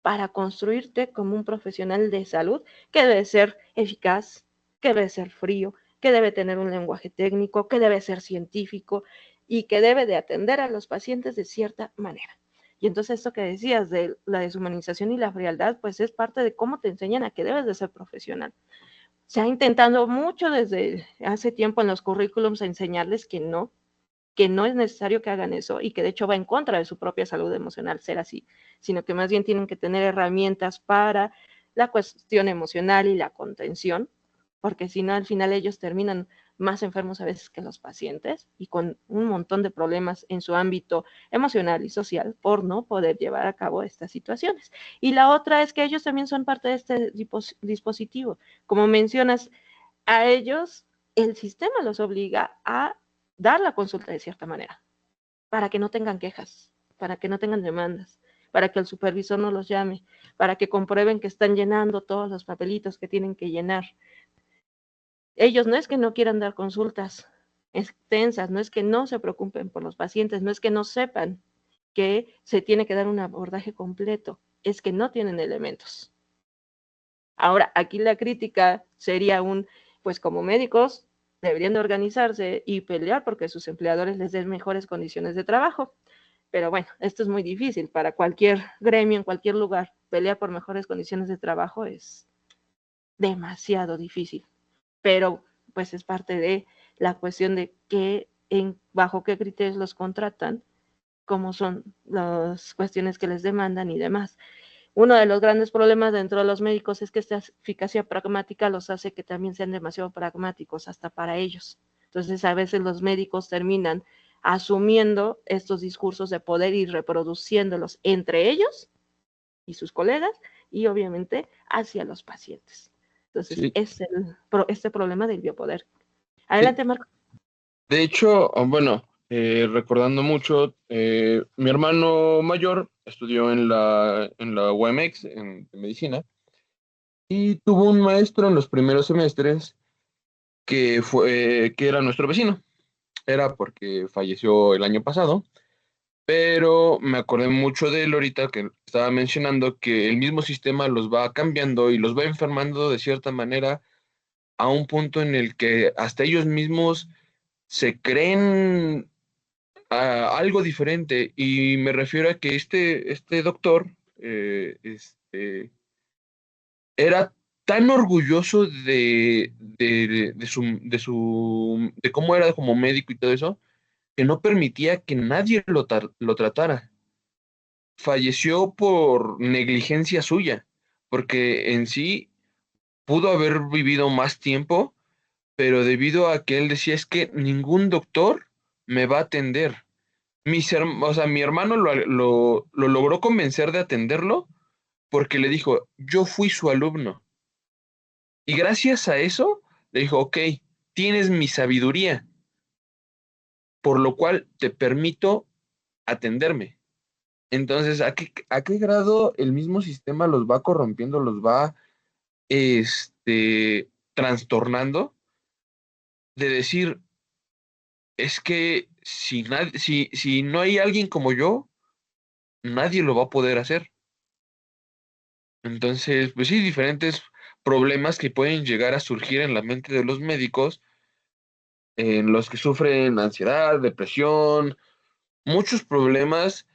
para construirte como un profesional de salud que debe ser eficaz, que debe ser frío, que debe tener un lenguaje técnico, que debe ser científico y que debe de atender a los pacientes de cierta manera. Y entonces esto que decías de la deshumanización y la frialdad, pues es parte de cómo te enseñan a que debes de ser profesional. Se ha intentado mucho desde hace tiempo en los currículums a enseñarles que no es necesario que hagan eso y que de hecho va en contra de su propia salud emocional ser así, sino que más bien tienen que tener herramientas para la cuestión emocional y la contención, porque si no al final ellos terminan más enfermos a veces que los pacientes y con un montón de problemas en su ámbito emocional y social por no poder llevar a cabo estas situaciones. Y la otra es que ellos también son parte de este dispositivo. Como mencionas, a ellos el sistema los obliga a dar la consulta de cierta manera, para que no tengan quejas, para que no tengan demandas, para que el supervisor no los llame, para que comprueben que están llenando todos los papelitos que tienen que llenar. Ellos no es que no quieran dar consultas extensas, no es que no se preocupen por los pacientes, no es que no sepan que se tiene que dar un abordaje completo, es que no tienen elementos. Ahora, aquí la crítica sería pues como médicos deberían de organizarse y pelear porque sus empleadores les den mejores condiciones de trabajo. Pero bueno, esto es muy difícil para cualquier gremio, en cualquier lugar. Pelear por mejores condiciones de trabajo es demasiado difícil. Pero pues es parte de la cuestión de bajo qué criterios los contratan, cómo son las cuestiones que les demandan y demás. Uno de los grandes problemas dentro de los médicos es que esta eficacia pragmática los hace que también sean demasiado pragmáticos hasta para ellos. Entonces, a veces los médicos terminan asumiendo estos discursos de poder y reproduciéndolos entre ellos y sus colegas y obviamente hacia los pacientes. Entonces, Sí, es este problema del biopoder. sí. Adelante, Marco. De hecho, bueno, recordando mucho, mi hermano mayor estudió en la UAMX, en medicina, y tuvo un maestro en los primeros semestres que era nuestro vecino. Era porque falleció el año pasado, pero me acordé mucho de él ahorita que estaba mencionando que el mismo sistema los va cambiando y los va enfermando de cierta manera a un punto en el que hasta ellos mismos se creen algo diferente. Y me refiero a que este doctor era tan orgulloso de cómo era como médico y todo eso, que no permitía que nadie lo tratara. Falleció por negligencia suya, porque en sí pudo haber vivido más tiempo, pero debido a que él decía es que ningún doctor me va a atender. O sea, mi hermano lo logró convencer de atenderlo porque le dijo, yo fui su alumno. Y gracias a eso, le dijo, ok, tienes mi sabiduría, por lo cual te permito atenderme. Entonces, ¿a qué grado el mismo sistema los va corrompiendo, los va trastornando? De decir, es que si no hay alguien como yo, nadie lo va a poder hacer. Entonces, pues sí, diferentes problemas que pueden llegar a surgir en la mente de los médicos, en los que sufren ansiedad, depresión, muchos problemas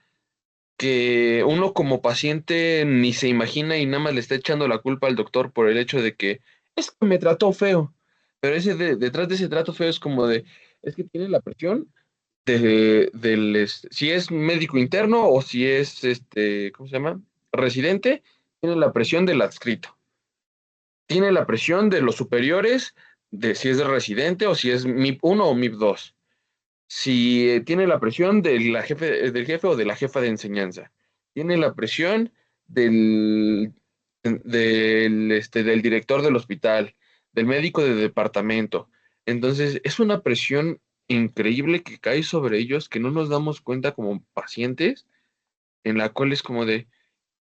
que uno como paciente ni se imagina y nada más le está echando la culpa al doctor por el hecho de que es que me trató feo. Pero detrás de ese trato feo es como es que tiene la presión si es médico interno o si es, ¿cómo se llama? Residente, tiene la presión del adscrito. Tiene la presión de los superiores, de si es de residente o si es MIP 1 o MIP 2. Si tiene la presión del jefe o de la jefa de enseñanza. Tiene la presión del director del hospital, del médico de departamento. Entonces, es una presión increíble que cae sobre ellos que no nos damos cuenta como pacientes, en la cual es como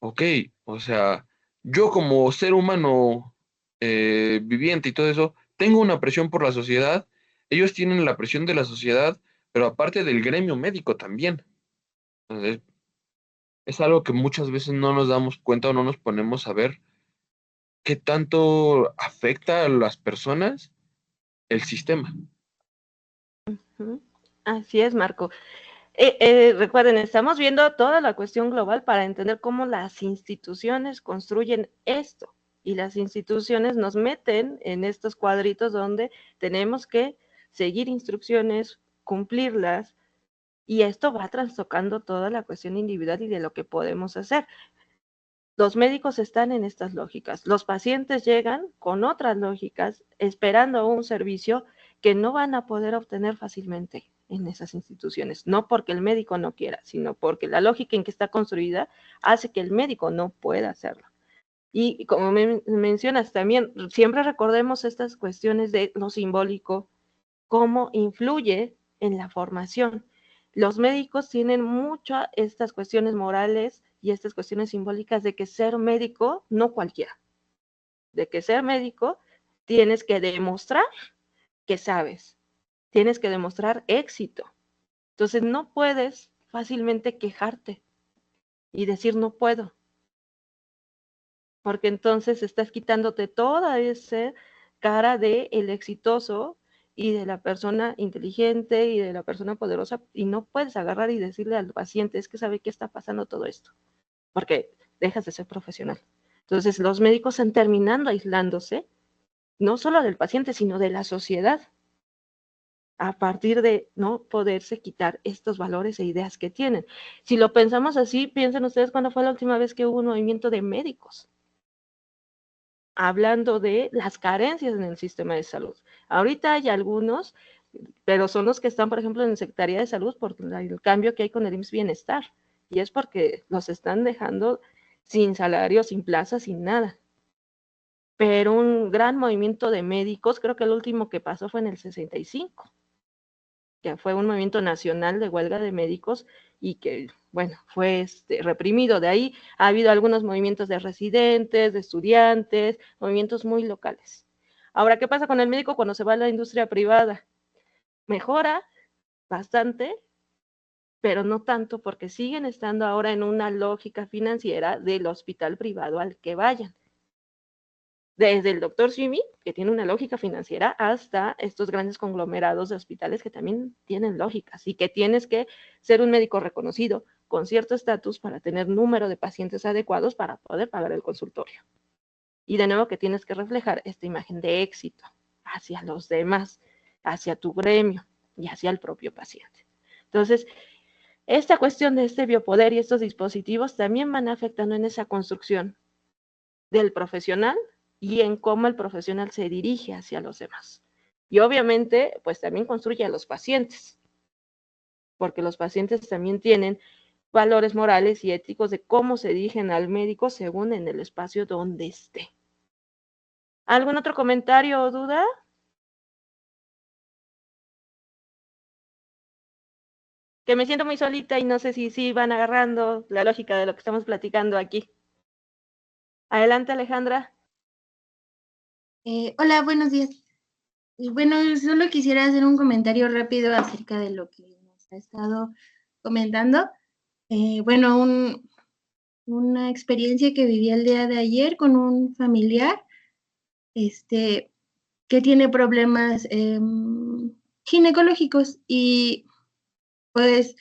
ok, o sea, yo como ser humano viviente y todo eso, tengo una presión por la sociedad, ellos tienen la presión de la sociedad, pero aparte del gremio médico también. Entonces, es algo que muchas veces no nos damos cuenta o no nos ponemos a ver qué tanto afecta a las personas el sistema. Ujú. Así es, Marco. Recuerden, estamos viendo toda la cuestión global para entender cómo las instituciones construyen esto y las instituciones nos meten en estos cuadritos donde tenemos que seguir instrucciones, cumplirlas, y esto va trastocando toda la cuestión individual y de lo que podemos hacer. Los médicos están en estas lógicas, los pacientes llegan con otras lógicas, esperando un servicio que no van a poder obtener fácilmente en esas instituciones, no porque el médico no quiera, sino porque la lógica en que está construida hace que el médico no pueda hacerlo. Y como mencionas también, siempre recordemos estas cuestiones de lo simbólico, cómo influye en la formación. Los médicos tienen muchas estas cuestiones morales y estas cuestiones simbólicas de que ser médico no cualquiera, de que ser médico tienes que demostrar que sabes, tienes que demostrar éxito. Entonces no puedes fácilmente quejarte y decir no puedo, porque entonces estás quitándote toda esa cara de el exitoso y de la persona inteligente y de la persona poderosa, y no puedes agarrar y decirle al paciente, es que sabe qué está pasando todo esto, porque dejas de ser profesional. Entonces los médicos están terminando aislándose, no solo del paciente, sino de la sociedad, a partir de no poderse quitar estos valores e ideas que tienen. Si lo pensamos así, piensen ustedes cuándo fue la última vez que hubo un movimiento de médicos hablando de las carencias en el sistema de salud. Ahorita hay algunos, pero son los que están, por ejemplo, en Secretaría de Salud por el cambio que hay con el IMSS Bienestar. Y es porque los están dejando sin salario, sin plaza, sin nada. Pero un gran movimiento de médicos, creo que el último que pasó fue en el 65, que fue un movimiento nacional de huelga de médicos y que, bueno, fue reprimido. De ahí ha habido algunos movimientos de residentes, de estudiantes, movimientos muy locales. Ahora, ¿qué pasa con el médico cuando se va a la industria privada? Mejora bastante, pero no tanto porque siguen estando ahora en una lógica financiera del hospital privado al que vayan. Desde el doctor Simi, que tiene una lógica financiera, hasta estos grandes conglomerados de hospitales que también tienen lógicas y que tienes que ser un médico reconocido con cierto estatus para tener número de pacientes adecuados para poder pagar el consultorio. Y de nuevo que tienes que reflejar esta imagen de éxito hacia los demás, hacia tu gremio y hacia el propio paciente. Entonces, esta cuestión de este biopoder y estos dispositivos también van afectando en esa construcción del profesional y en cómo el profesional se dirige hacia los demás. Y obviamente, pues también construye a los pacientes, porque los pacientes también tienen valores morales y éticos de cómo se dirigen al médico según en el espacio donde esté. ¿Algún otro comentario o duda? Que me siento muy solita y no sé si van agarrando la lógica de lo que estamos platicando aquí. Adelante, Alejandra. Hola, buenos días. Y bueno, solo quisiera hacer un comentario rápido acerca de lo que nos ha estado comentando. Bueno, una experiencia que viví el día de ayer con un familiar, que tiene problemas ginecológicos y pues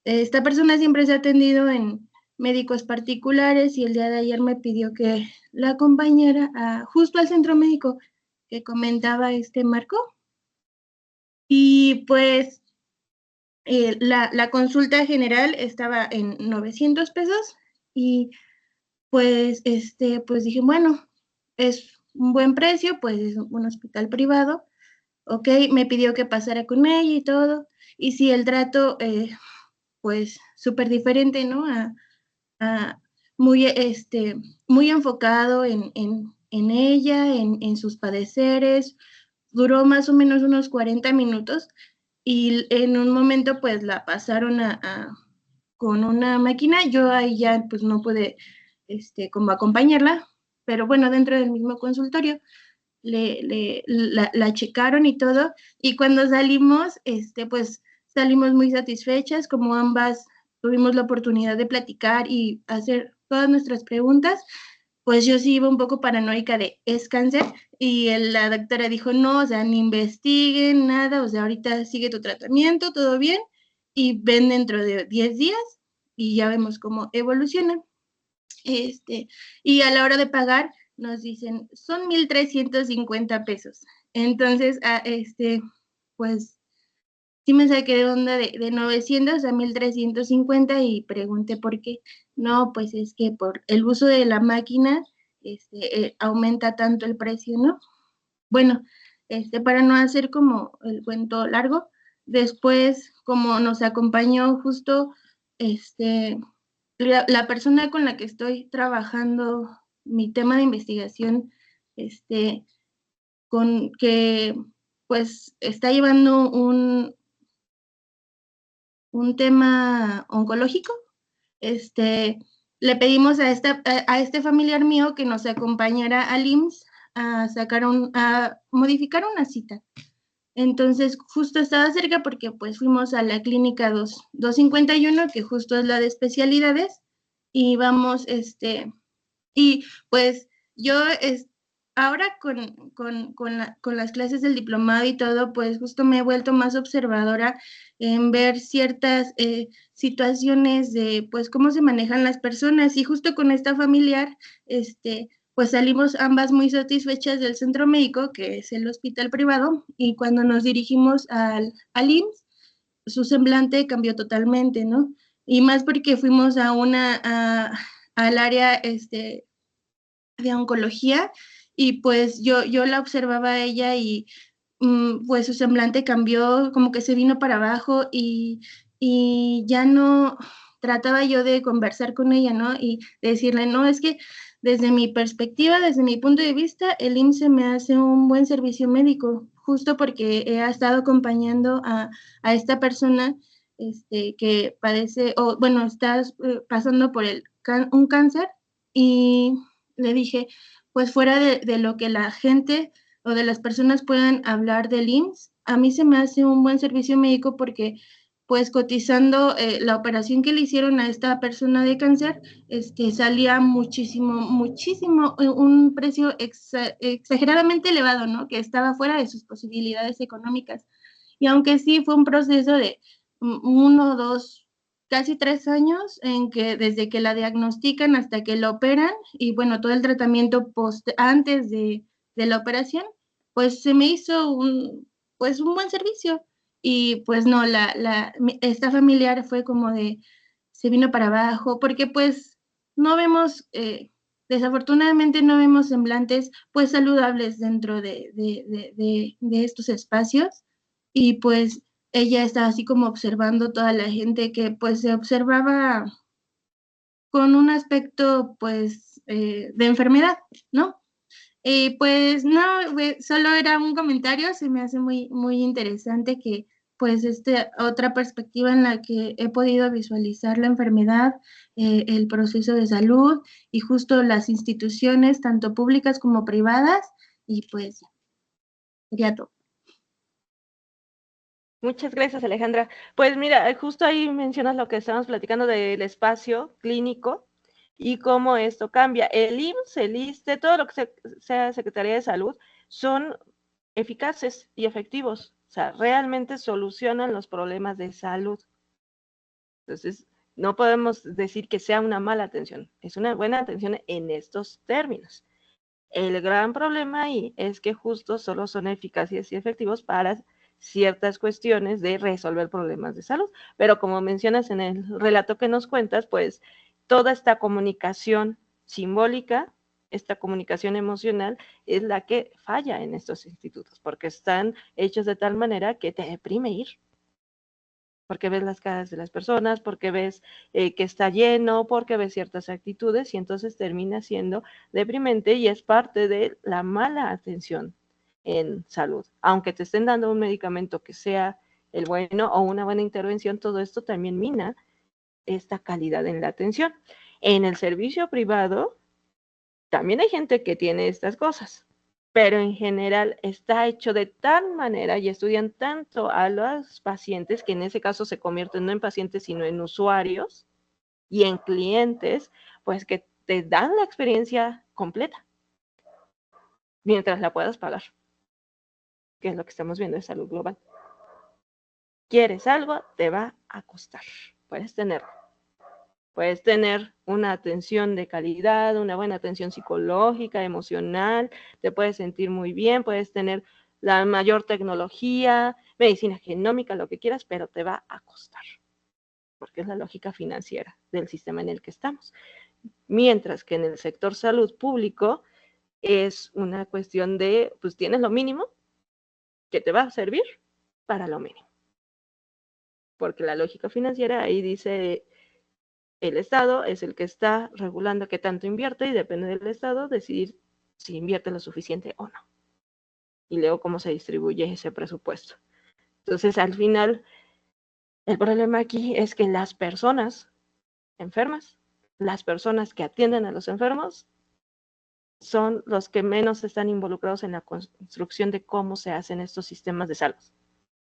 esta persona siempre se ha atendido en médicos particulares y el día de ayer me pidió que la acompañara justo al centro médico que comentaba Marco. Y pues la consulta general estaba en 900 pesos y pues, pues dije, bueno, es un buen precio, pues es un hospital privado, ok, me pidió que pasara con ella y todo, y sí, el trato, pues súper diferente, ¿no? A muy, muy enfocado en ella, en sus padeceres, duró más o menos unos 40 minutos y en un momento pues la pasaron con una máquina, yo ahí ya pues no pude como acompañarla, pero bueno, dentro del mismo consultorio la checaron y todo, y cuando salimos, pues salimos muy satisfechas, como ambas tuvimos la oportunidad de platicar y hacer todas nuestras preguntas, pues yo sí iba un poco paranoica de, ¿es cáncer? Y la doctora dijo, no, o sea, ni investiguen nada, o sea, ahorita sigue tu tratamiento, todo bien, y ven dentro de 10 días y ya vemos cómo evoluciona. Y a la hora de pagar nos dicen, son 1,350 pesos. Entonces, pues sí me saqué de onda de 900 a 1,350 y pregunté por qué. No, pues es que por el uso de la máquina aumenta tanto el precio, ¿no? Bueno, para no hacer como el cuento largo, después, como nos acompañó justo la persona con la que estoy trabajando mi tema de investigación, con que pues está llevando un tema oncológico, le pedimos a este familiar mío que nos acompañara al IMSS a modificar una cita. Entonces, justo estaba cerca porque pues fuimos a la clínica 251, que justo es la de especialidades, y vamos, y pues yo ahora con las clases del diplomado y todo, pues justo me he vuelto más observadora en ver ciertas situaciones de pues cómo se manejan las personas, y justo con esta familiar, pues salimos ambas muy satisfechas del centro médico, que es el hospital privado, y cuando nos dirigimos al IMSS, su semblante cambió totalmente, ¿no? Y más porque fuimos al área de oncología, y pues yo la observaba a ella y pues su semblante cambió, como que se vino para abajo y ya no trataba yo de conversar con ella, ¿no? Y decirle, no, es que desde mi perspectiva, desde mi punto de vista, el IMSS me hace un buen servicio médico, justo porque he estado acompañando a esta persona que padece, o bueno, está pasando por un cáncer, y le dije, pues fuera de lo que la gente o de las personas puedan hablar del IMSS, a mí se me hace un buen servicio médico porque pues cotizando la operación que le hicieron a esta persona de cáncer, salía muchísimo, un precio exageradamente elevado, ¿no? Que estaba fuera de sus posibilidades económicas. Y aunque sí fue un proceso de 1 o 2 casi 3 años en que desde que la diagnostican hasta que la operan y bueno, todo el tratamiento antes de la operación, pues se me hizo un buen servicio. Y pues no, esta familiar fue como se vino para abajo, porque pues no vemos, desafortunadamente no vemos semblantes pues saludables dentro de estos espacios. Y pues ella estaba así como observando toda la gente que pues se observaba con un aspecto pues de enfermedad, ¿no? Pues no, solo era un comentario, se me hace muy interesante que pues otra perspectiva en la que he podido visualizar la enfermedad, el proceso de salud y justo las instituciones, tanto públicas como privadas, y pues sería todo. Muchas gracias, Alejandra. Pues mira, justo ahí mencionas lo que estamos platicando del espacio clínico y cómo esto cambia. El IMSS, el ISSSTE, todo lo que sea Secretaría de Salud, son eficaces y efectivos. O sea, realmente solucionan los problemas de salud. Entonces, no podemos decir que sea una mala atención. Es una buena atención en estos términos. El gran problema ahí es que justo solo son eficaces y efectivos para ciertas cuestiones de resolver problemas de salud. Pero como mencionas en el relato que nos cuentas, pues toda esta comunicación simbólica, esta comunicación emocional, es la que falla en estos institutos, porque están hechos de tal manera que te deprime ir. Porque ves las caras de las personas, porque ves que está lleno, porque ves ciertas actitudes y entonces termina siendo deprimente y es parte de la mala atención en salud. Aunque te estén dando un medicamento que sea el bueno o una buena intervención, todo esto también mina esta calidad en la atención. En el servicio privado también hay gente que tiene estas cosas, pero en general está hecho de tal manera y estudian tanto a los pacientes que en ese caso se convierten no en pacientes sino en usuarios y en clientes, pues que te dan la experiencia completa mientras la puedas pagar, que es lo que estamos viendo de salud global. Quieres algo, te va a costar, puedes tenerlo. Puedes tener una atención de calidad, una buena atención psicológica, emocional, te puedes sentir muy bien, puedes tener la mayor tecnología, medicina genómica, lo que quieras, pero te va a costar, porque es la lógica financiera del sistema en el que estamos. Mientras que en el sector salud público es una cuestión de, pues tienes lo mínimo que te va a servir para lo mínimo. Porque la lógica financiera ahí dice, el Estado es el que está regulando qué tanto invierte y depende del Estado decidir si invierte lo suficiente o no. Y luego cómo se distribuye ese presupuesto. Entonces, al final, el problema aquí es que las personas enfermas, las personas que atienden a los enfermos, son los que menos están involucrados en la construcción de cómo se hacen estos sistemas de salud.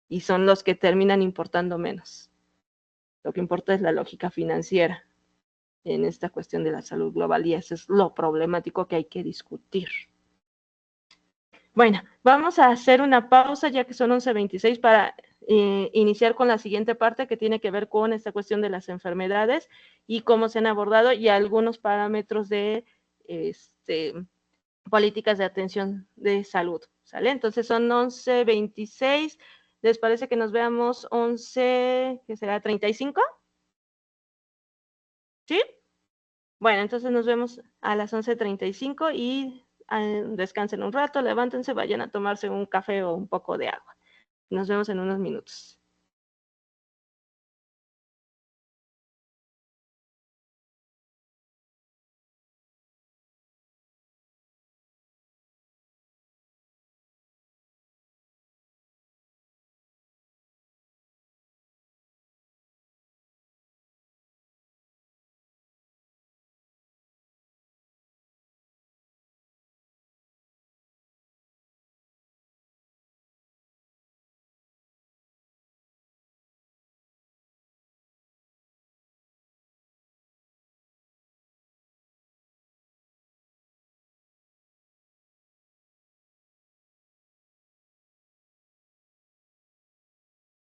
Y son los que terminan importando menos. Lo que importa es la lógica financiera en esta cuestión de la salud global y eso es lo problemático que hay que discutir. Bueno, vamos a hacer una pausa ya que son 11:26 para iniciar con la siguiente parte que tiene que ver con esta cuestión de las enfermedades y cómo se han abordado y algunos parámetros de políticas de atención de salud, ¿sale? Entonces son 11:26, ¿les parece que nos veamos 11, que será 35? ¿Sí? Bueno, entonces nos vemos a las 11:35 y descansen un rato, levántense, vayan a tomarse un café o un poco de agua. Nos vemos en unos minutos.